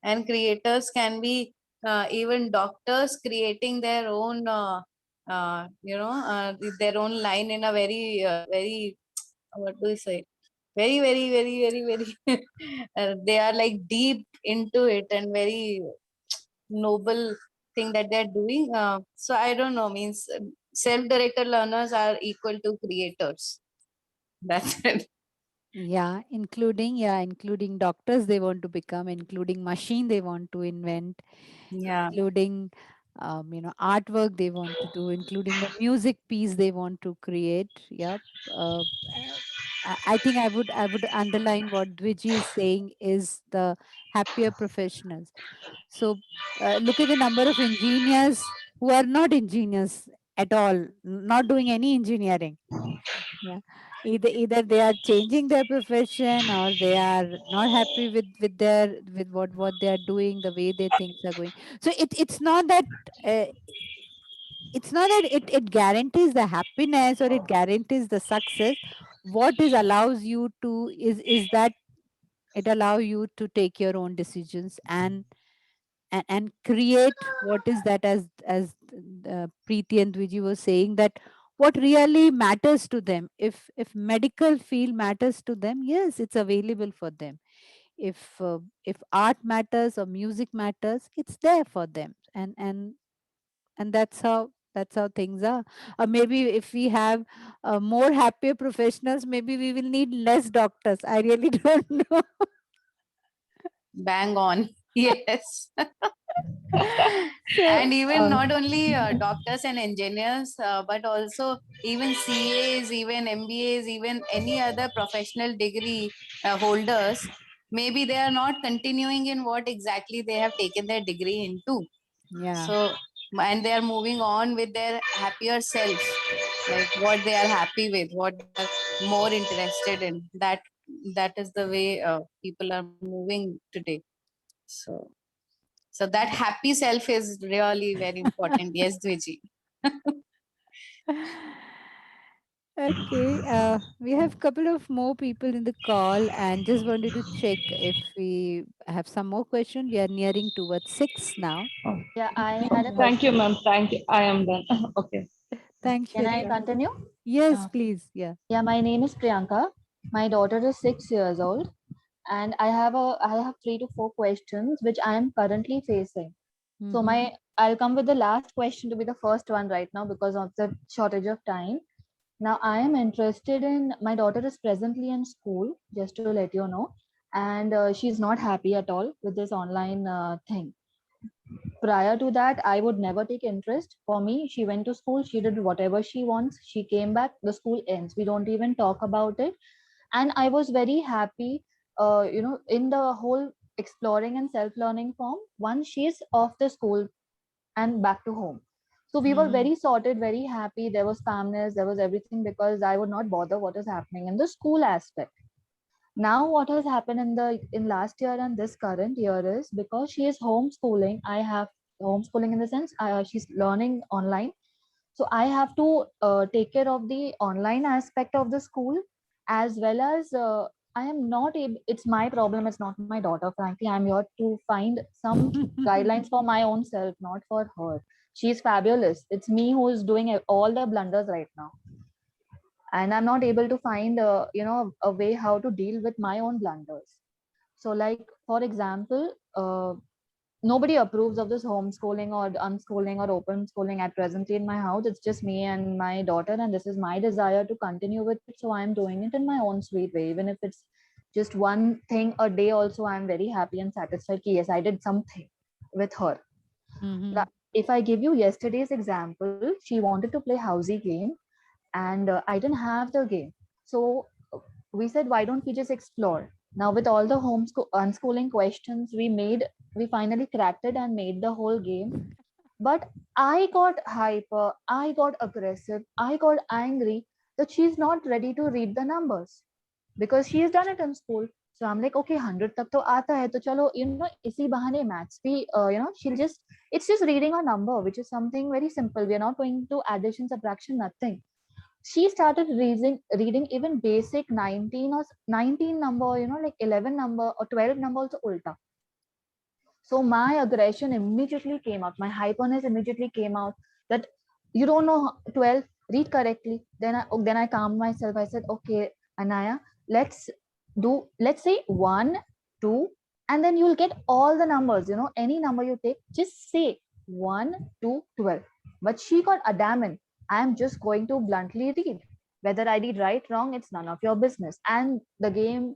and creators can be even doctors creating their own, their own line in a very, very, what do you say? Very, very, very, very, very. They are like deep into it and very noble thing that they're doing. So I don't know, means self-directed learners are equal to creators. That's it. Including doctors they want to become, including machine they want to invent, Yeah. including artwork they want to do, including the music piece they want to create. Yep. I think I would underline what Dwiji is saying is the happier professionals. So look at the number of engineers who are not engineers at all, not doing any engineering. Yeah. Either they are changing their profession, or they are not happy with what they are doing, the way their things are going. So uh, it's not that it guarantees the happiness or it guarantees the success. What is allows you to is that it allow you to take your own decisions and create what is that, as Preeti and Dwiji was saying, that what really matters to them. If medical field matters to them, yes, it's available for them. If art matters or music matters, it's there for them. And that's how things are. Or maybe if we have more happier professionals, maybe we will need less doctors. I really don't know. Bang on. Yes. So And even not only doctors and engineers, but also even CAs, even MBAs, even any other professional degree holders, maybe they are not continuing in what exactly they have taken their degree into. yeah. So, and they are moving on with their happier self, like what they are happy with, what they are more interested in. That is the way people are moving today. So that happy self is really very important. Yes, Dwiji. Okay, we have couple of more people in the call, and just wanted to check if we have some more question. We are nearing towards 6 now. Thank you, ma'am. Thank you. I am done. Okay. Thanks, Can I Shweta. continue? Yes, please. Yeah. Yeah, my name is Priyanka. My daughter is 6 years old, and I have 3 to 4 questions which I am currently facing. So Mhm. I'll come with the last question to be the first one right now because of the shortage of time. Now I am interested in, my daughter is presently in school, just to let you know, and she's not happy at all with this online thing. Prior to that, I would never take interest. For me, she went to school, she did whatever she wants, she came back, the school ends, we don't even talk about it. And I was very happy, in the whole exploring and self-learning form once she's off the school and back to home. So we were Mhm. very sorted, very happy, there was calmness, there was everything, because I would not bother what is happening in the school aspect. Now what has happened in last year and this current year is, because she is homeschooling, I have homeschooling in the sense, she's learning online, so I have to take care of the online aspect of the school, as well as I am not able, it's my problem, it's not my daughter, frankly. I'm here to find some guidelines for my own self, not for her. She's fabulous, it's me who is doing all the blunders right now, and I'm not able to find a way how to deal with my own blunders. So like, for example, nobody approves of this homeschooling or unschooling or open schooling at presently in my house. It's just me and my daughter, and this is my desire to continue with it, so I'm doing it in my own sweet way. Even if it's just one thing a day also, I'm very happy and satisfied. Yes, I did something with her. Mhm. If I give you yesterday's example, she wanted to play housey game, and I didn't have the game. So we said, why don't we just explore? Now with all the unschooling questions, we finally cracked it and made the whole game. But I got hyper, I got aggressive, I got angry. that she's not ready to read the numbers because she has done it in school. So I'm like, okay, 100 tak to aata hai, to chalo, isi bahane maths bhi, she'll just, it's just reading a number, which is something very simple. We are not going to addition, subtraction, nothing. She started reading even basic 19 or 19 number, like 11 number or 12 number also ulta. So my aggression immediately came out. My hyperness immediately came out that you don't know 12, read correctly. Then I calmed myself. I said, okay, Anaya, let's say 1, 2, and then you'll get all the numbers. Any number you take, just say 1, 2, 12. But she got adamant. I'm just going to bluntly read. Whether I did right, wrong, it's none of your business. And the game,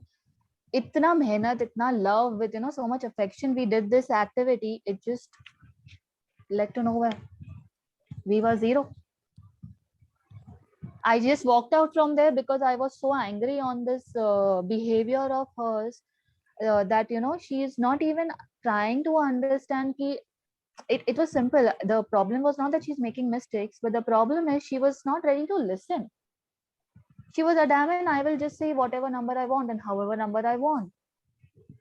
itna mehnat, itna love, with so much affection, we did this activity. It just led to nowhere. We were zero. I just walked out from there because I was so angry on this behavior of hers, that she is not even trying to understand ki it was simple. The problem was not that she's making mistakes, but the problem is she was not ready to listen. She was adamant, I will just say whatever number I want and however number I want.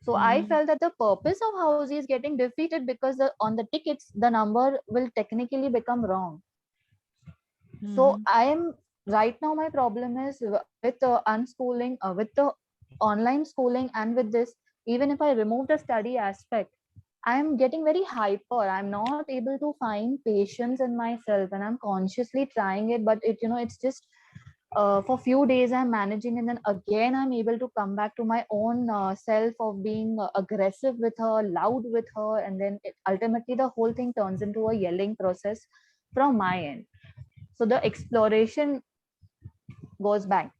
So I felt that the purpose of Housey is getting defeated because on the tickets, the number will technically become wrong. So I am right now, my problem is with unschooling, with the online schooling, and with this, even if I remove the study aspect, I'm getting very hyper. I'm not able to find patience in myself, and I'm consciously trying it, but it's just for few days I'm managing, and then again I'm able to come back to my own self of being aggressive with her, loud with her, and then ultimately the whole thing turns into a yelling process from my end. So the exploration goes bang,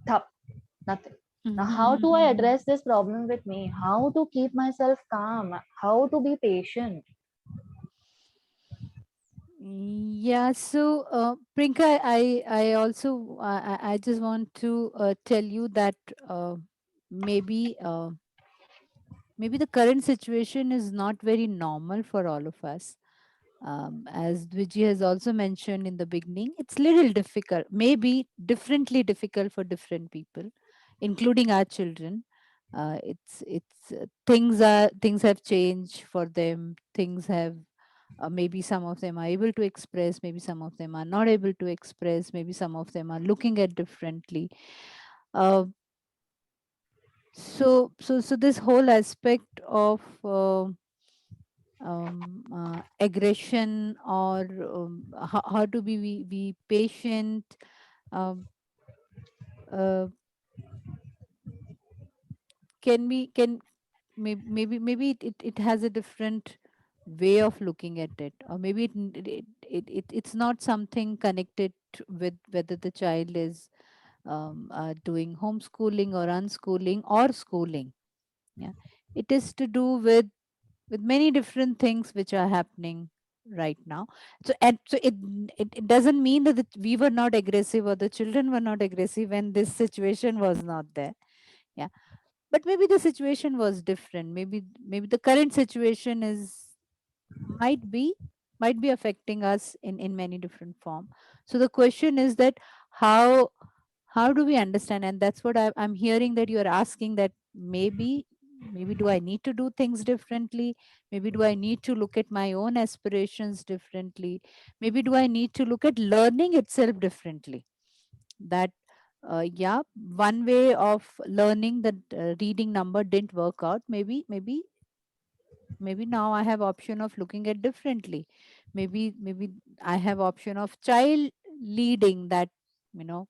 thup, nothing. Now, how do I address this problem with me? How to keep myself calm? How to be patient? Yeah, so Prinka, I also I just want to tell you that maybe maybe the current situation is not very normal for all of us. As Dviji has also mentioned in the beginning, it's little difficult, maybe differently difficult for different people, including our children. Things have changed for them. Things have maybe some of them are able to express, maybe some of them are not able to express, maybe some of them are looking at differently. Uh, so this whole aspect of aggression, or how to be patient, um, uh, can maybe it has a different way of looking at it, or maybe it's not something connected with whether the child is doing homeschooling or unschooling or schooling. Yeah, it is to do with many different things which are happening right now. So it doesn't mean that we were not aggressive or the children were not aggressive when this situation was not there. Yeah, but maybe the situation was different. Maybe the current situation is might be might be affecting us in many different form. So the question is that how do we understand? And that's what I'm hearing that you're asking, that maybe do I need to do things differently? Maybe do I need to look at my own aspirations differently? Maybe do I need to look at learning itself differently? That yeah, one way of learning that reading number didn't work out. Maybe now I have option of looking at differently. Maybe I have option of child leading, that you know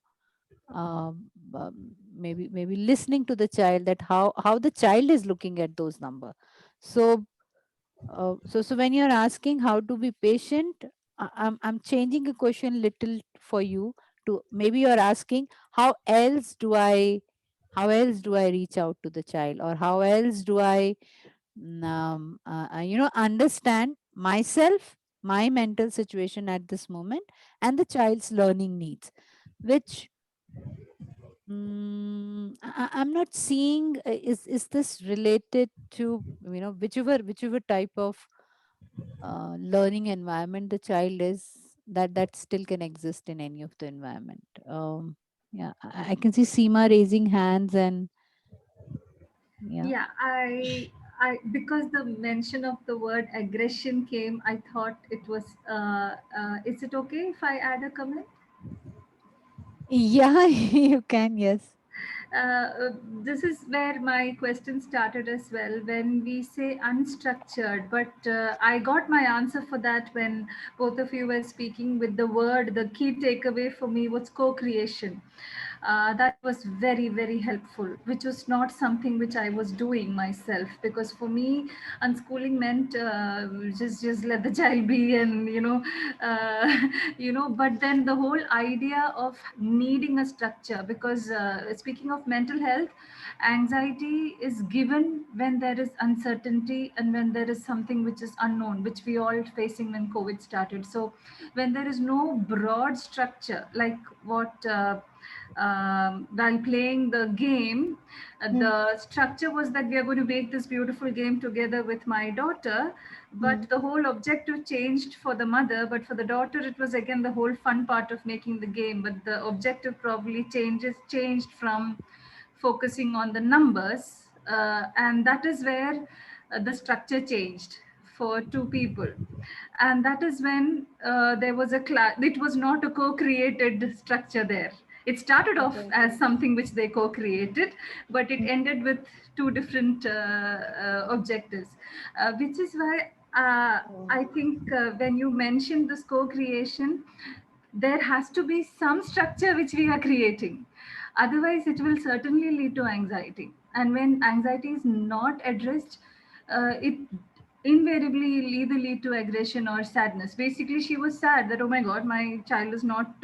maybe listening to the child, that how the child is looking at those number. So when you're asking how to be patient, I'm changing a question little for you. To maybe you're asking how else do I reach out to the child, or how else do I understand myself, my mental situation at this moment, and the child's learning needs, which I'm not seeing. Is this related to whichever type of learning environment the child is, that still can exist in any of the environment. Yeah, I can see Seema raising hands and yeah. Yeah, I because the mention of the word aggression came, I thought it was. Is it okay if I add a comment? Yeah, you can, yes. This is where my question started as well. When we say unstructured, but I got my answer for that when both of you were speaking with the word. The key takeaway for me was co-creation. That was very, very helpful, which was not something which I was doing myself, because for me unschooling meant just let the child be, and uh, but then the whole idea of needing a structure, because speaking of mental health, anxiety is given when there is uncertainty and when there is something which is unknown, which we all facing when COVID started. So when there is no broad structure, like what while playing the game, the structure was that we are going to make this beautiful game together with my daughter, but the whole objective changed for the mother, but for the daughter it was again the whole fun part of making the game, but the objective probably changed from focusing on the numbers, and that is where the structure changed for two people. And that is when there was a class. It was not a co-created structure there. It started off as something which they co-created, but it ended with two different objectives, which is why I think when you mentioned this co-creation, there has to be some structure which we are creating. Otherwise, it will certainly lead to anxiety. And when anxiety is not addressed, it invariably either lead to aggression or sadness. Basically, she was sad that, oh my God, my child is not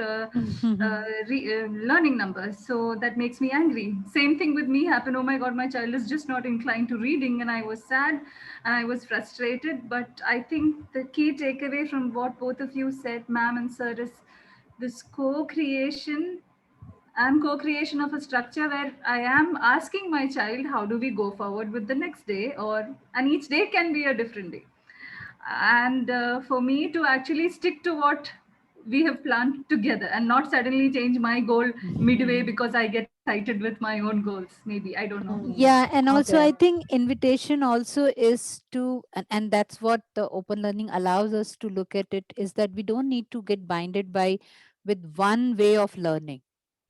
learning numbers. So that makes me angry. Same thing with me happened. Oh my God, my child is just not inclined to reading. And I was sad and I was frustrated. But I think the key takeaway from what both of you said, ma'am and sir, is this co-creation and co-creation of a structure where I am asking my child, how do we go forward with the next day, and each day can be a different day. And for me to actually stick to what we have planned together and not suddenly change my goal midway because I get excited with my own goals. Maybe, I don't know. Yeah, and also I think invitation also is to, and that's what the open learning allows us to look at it, is that we don't need to get binded by with one way of learning.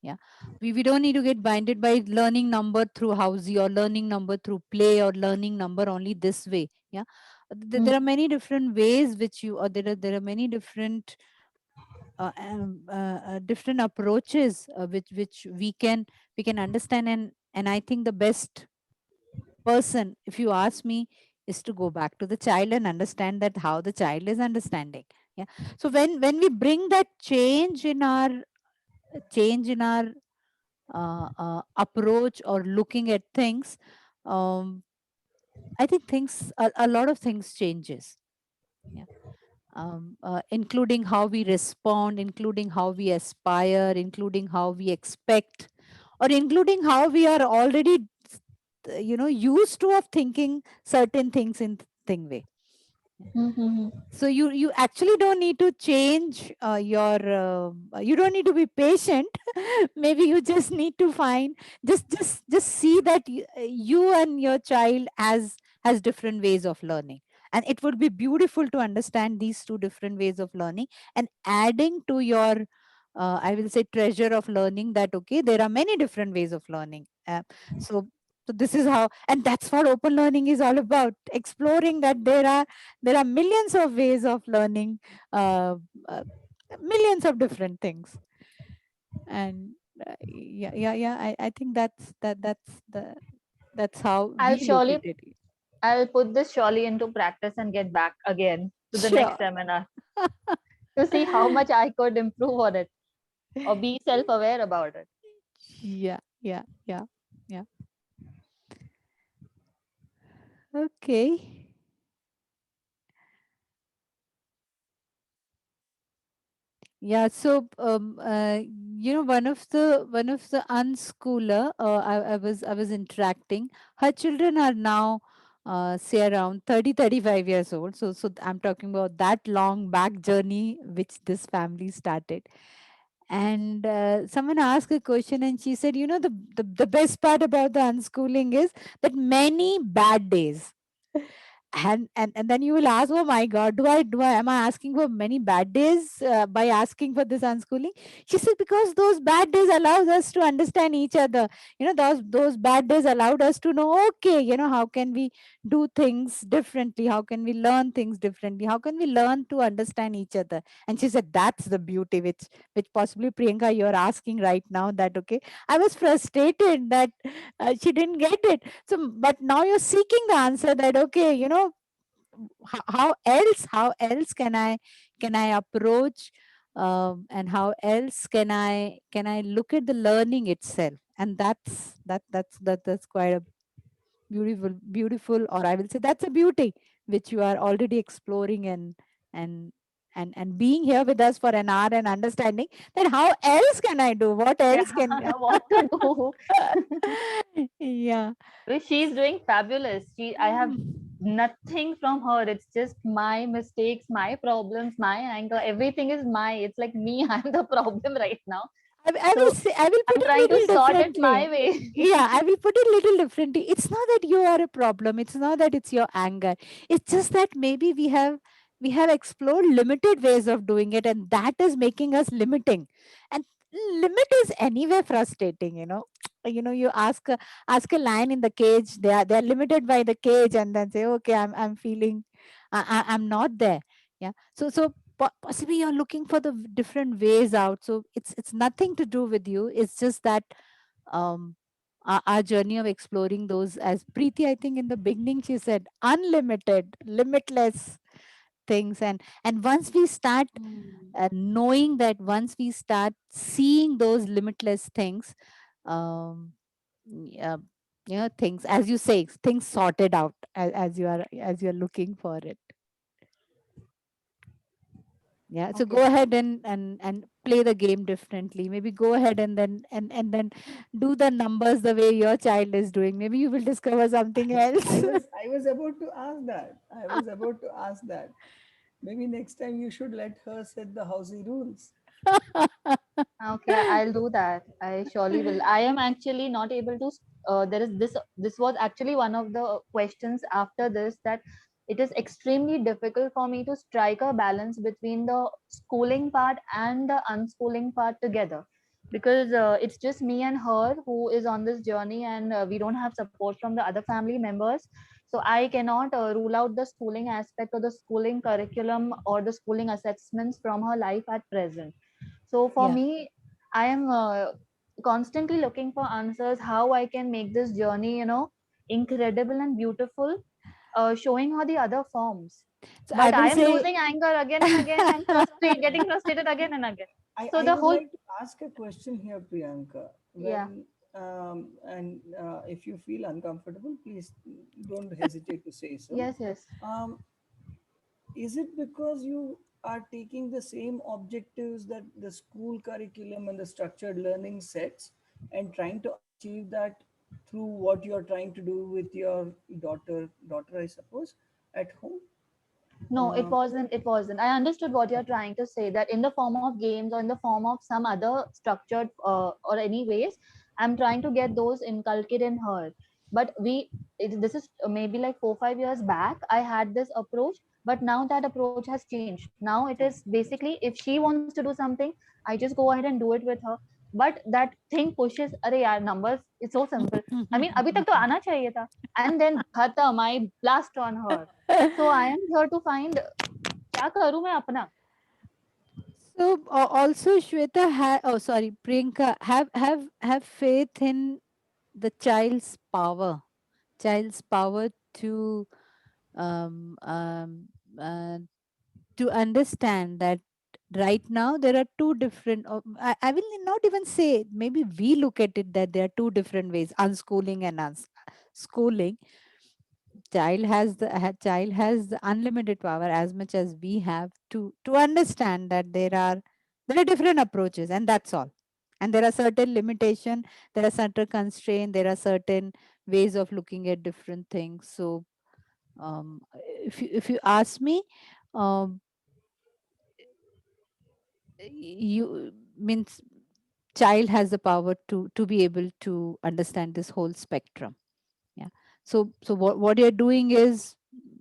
Yeah, we don't need to get binded by learning number through housey or learning number through play or learning number only this way. Yeah, there are many different ways which you, or there are many different different approaches which we can understand, and I think the best person, if you ask me, is to go back to the child and understand that how the child is understanding. Yeah, so when we bring that change in our approach or looking at things, um, I think a lot of things changes. Yeah, including how we respond, including how we aspire, including how we expect, or including how we are already used to of thinking certain things in thing way. So you actually don't need to change you don't need to be patient. Maybe you just need to find, just see that you and your child has different ways of learning, and it would be beautiful to understand these two different ways of learning and adding to your I will say treasure of learning, that okay, there are many different ways of learning. So this is how, and that's what open learning is all about, exploring that there are millions of ways of learning, uh, uh, millions of different things. And yeah, I think that's how I'll we look at surely, it. I'll put this surely into practice and get back again to the next Sure. seminar to see how much I could improve on it or be self-aware about it. Yeah. Okay. Yeah, so one of the unschooler, I was interacting. Her children are now say around 30-35 years old. So I'm talking about that long back journey which this family started. And someone asked a question and she said, the best part about the unschooling is that many bad days. And then you will ask, oh my god, am I asking for many bad days by asking for this unschooling? She said, because those bad days allows us to understand each other. Those bad days allowed us to know, okay, how can we do things differently, how can we learn things differently, how can we learn to understand each other. And she said, that's the beauty which possibly, Priyanka, you're asking right now, that okay, I was frustrated that she didn't get it. So but now you're seeking the answer, that okay, how else can I approach, and how else can I look at the learning itself. And that's quite a beautiful, or I will say that's a beauty which you are already exploring, and and being here with us for an hour and understanding that how else can I do, what else can What to do? yeah. Well, she's doing fabulous. I have nothing from her. It's just my mistakes, my problems, my anger. Everything is my. It's like me. I'm the problem right now. I will say, I will put I'm it trying to little sort it differently. my way. Yeah, I will put it little differently. It's not that you are a problem. It's not that it's your anger. It's just that maybe we have explored limited ways of doing it, and that is making us limiting. And limit is anyway frustrating. You ask a lion in the cage. They are limited by the cage, and then say, okay, I'm feeling, I'm not there. Yeah. So possibly you're looking for the different ways out. So it's nothing to do with you. It's just that um our journey of exploring those, as Preeti, I think in the beginning she said, unlimited, limitless things. And once we start knowing that, once we start seeing those limitless things, um yeah, things, as you say, things sorted out, as you're looking for it. Yeah, so Okay. go ahead and play the game differently. Maybe go ahead and then do the numbers the way your child is doing. Maybe you will discover something else. I was about to ask that. I was about to ask that. Maybe next time you should let her set the housey rules. Okay, I'll do that. I surely will. I am actually not able to. There is this. This was actually one of the questions after this, that it is extremely difficult for me to strike a balance between the schooling part and the unschooling part together, because it's just me and her who is on this journey, and we don't have support from the other family members. So I cannot rule out the schooling aspect or the schooling curriculum or the schooling assessments from her life at present. So for Yeah. me, I am constantly looking for answers how I can make this journey, incredible and beautiful, showing her the other forms. So I But I will am say, losing anger again and again and getting frustrated again and again. So I the would whole, like to ask a question here, Priyanka. yeah, And if you feel uncomfortable, please don't hesitate to say so. yes. Um, is it because you are taking the same objectives that the school curriculum and the structured learning sets, and trying to achieve that through what you're trying to do with your daughter, I suppose, at home? No, it Uh, wasn't. It wasn't. I understood what you're trying to say, that in the form of games or in the form of some other structured or any ways, I'm trying to get those inculcated in her. But this is maybe like 4 5 years back. I had this approach, but now that approach has changed. Now it is basically, if she wants to do something, I just go ahead and do it with her. But that thing pushes. Arey yaar, numbers. It's so simple. I mean, abhi tak to aana chahiye tha. And then khatam, I blast on her. So I am here to find क्या करूं मैं अपना. so also Shweta, sorry, Priyanka, have faith in the child's power to um, um, uh, to understand that right now there are two different, I will not even say, maybe we look at it that there are two different ways, unschooling and schooling. Child has the unlimited power as much as we have to understand that there are different approaches, and that's all. And there are certain limitation, there are certain constraint, there are certain ways of looking at different things. So if you ask me, um, you means child has the power to be able to understand this whole spectrum. Yeah. So what you're doing is,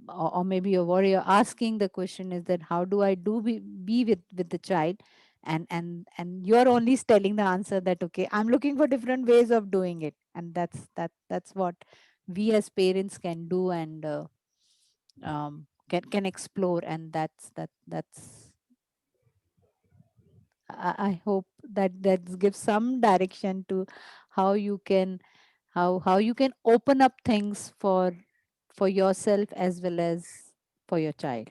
or maybe what you're asking the question is that how do I be with the child, and you're only telling the answer that okay, I'm looking for different ways of doing it, and that's what we as parents can do, and can explore, and that's I hope that gives some direction to how you can how you can open up things for yourself as well as for your child.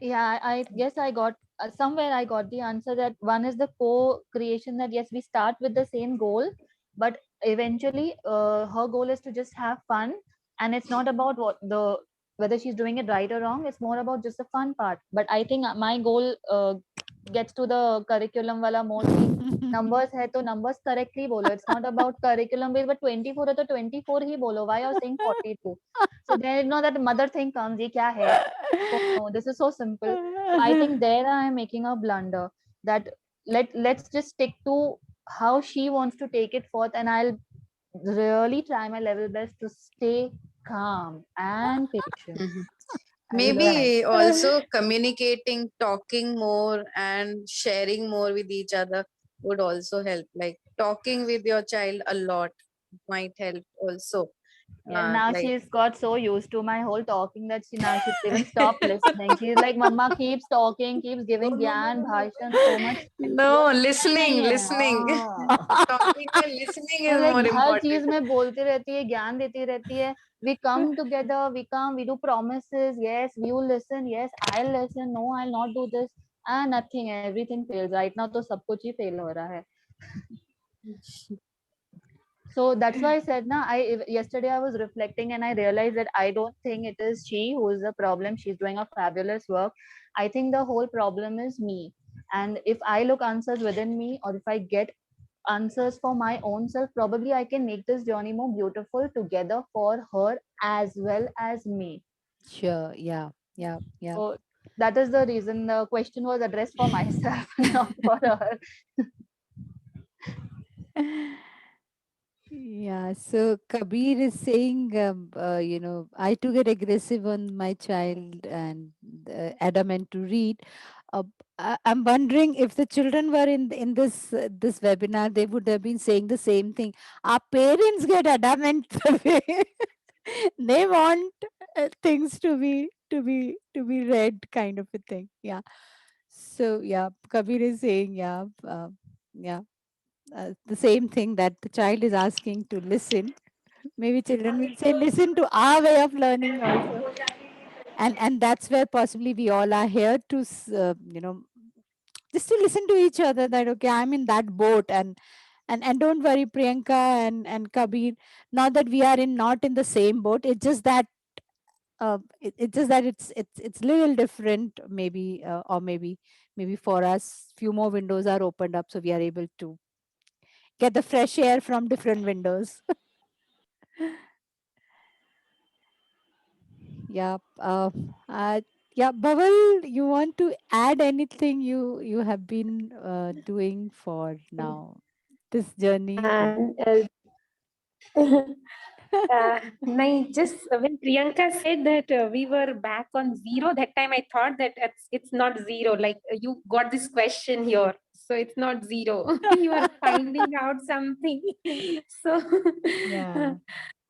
Yeah, I guess I got somewhere I got the answer that one is the co-creation, that yes, we start with the same goal, but eventually her goal is to just have fun, and it's not about whether she's doing it right or wrong. It's more about just the fun part. But I think my goal gets to the curriculum wala mode ki numbers hai to numbers correctly bolo. It's not about curriculum based, but 24 hai to 24 ही बोलो. Why you're saying 42? So there you know that the mother thing comes, ये क्या है? Oh, no, this is so simple. So I think there I am making a blunder, that let's just stick to how she wants to take it forth, and I'll really try my level best to stay calm and patient. I will learn. Maybe also communicating, talking more, and sharing more with each other would also help. Like talking with your child a lot might help also. Yeah, now Like she's got so used to my whole talking that she's even stopped listening. She's like, Mama keeps talking, keeps giving gyan, bhashan, so much. no, listening, नहीं है, listening. Talking and listening is like more her important. चीज में बोलती रहती है, ज्ञान देती रहती है. We come together, we do promises. Yes, you listen. Yes, I'll listen. No, I'll not do this. And nothing, everything fails. Right now, तो सब कुछ ही fail हो रहा है. So that's why I said, yesterday I was reflecting and I realized that I don't think it is she who is the problem. She's doing a fabulous work. I think the whole problem is me. And if I look answers within me, or if I get answers for my own self, probably I can make this journey more beautiful together for her as well as me. Sure. Yeah. So that is the reason the question was addressed for myself, not for her. Yeah, so Kabir is saying, I too get aggressive on my child and adamant to read. I'm wondering if the children were in this webinar, they would have been saying the same thing. Our parents get adamant the way they want things to be read, kind of a thing. Yeah. So yeah, Kabir is saying, yeah, the same thing, that the child is asking to listen. Maybe children will say, listen to our way of learning also. And that's where possibly we all are here to, just to listen to each other, that, okay, I'm in that boat, and don't worry, Priyanka and Kabir, not that we are not in the same boat. It's just that it's just that it's little different, maybe, or maybe for us few more windows are opened up, so we are able to get the fresh air from different windows. Yeah. Yeah, Bawal, you want to add anything you have been doing for now, this journey? And nahin, just when Priyanka said that we were back on zero, that time I thought that it's not zero. Like you got this question here, so it's not zero. You are finding out something, so Yeah.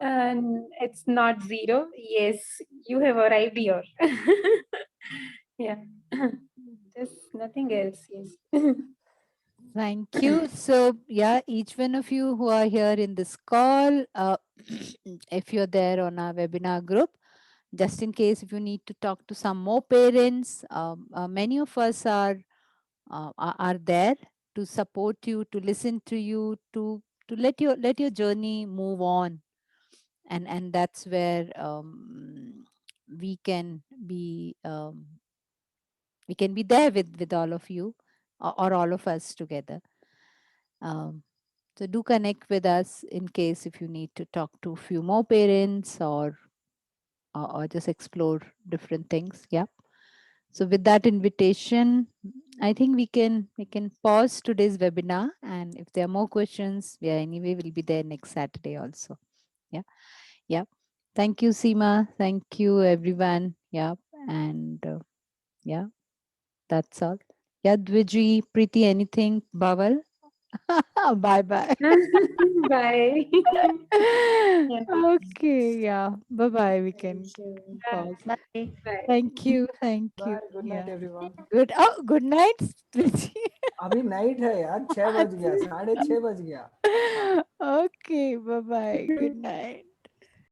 and it's not zero. Yes, you have arrived here. Yeah, just nothing else. Yes. Thank you. So, yeah, each one of you who are here in this call, if you're there on our webinar group, just in case if you need to talk to some more parents, many of us are there to support you, to listen to you, to let your journey move on, and that's where we can be there with all of you, or all of us together. So do connect with us in case if you need to talk to a few more parents, or just explore different things. Yeah. So with that invitation, I think we can pause today's webinar, and if there are more questions, anyway we'll be there next Saturday also. Yeah. Thank you, Seema. Thank you, everyone. Yeah, and yeah, that's all. Yeah, Dwiji, Preeti, anything? Bawal? Bye bye. Bye. Okay, yeah. Bye bye. We can pause. Bye. Thank you. Thank you. Bye. Good night, Yeah. everyone. Good. Oh, good night, Dwiji. अभी night है यार, 6 बज गया, 6:30 बज गया. Okay, bye bye. Good night.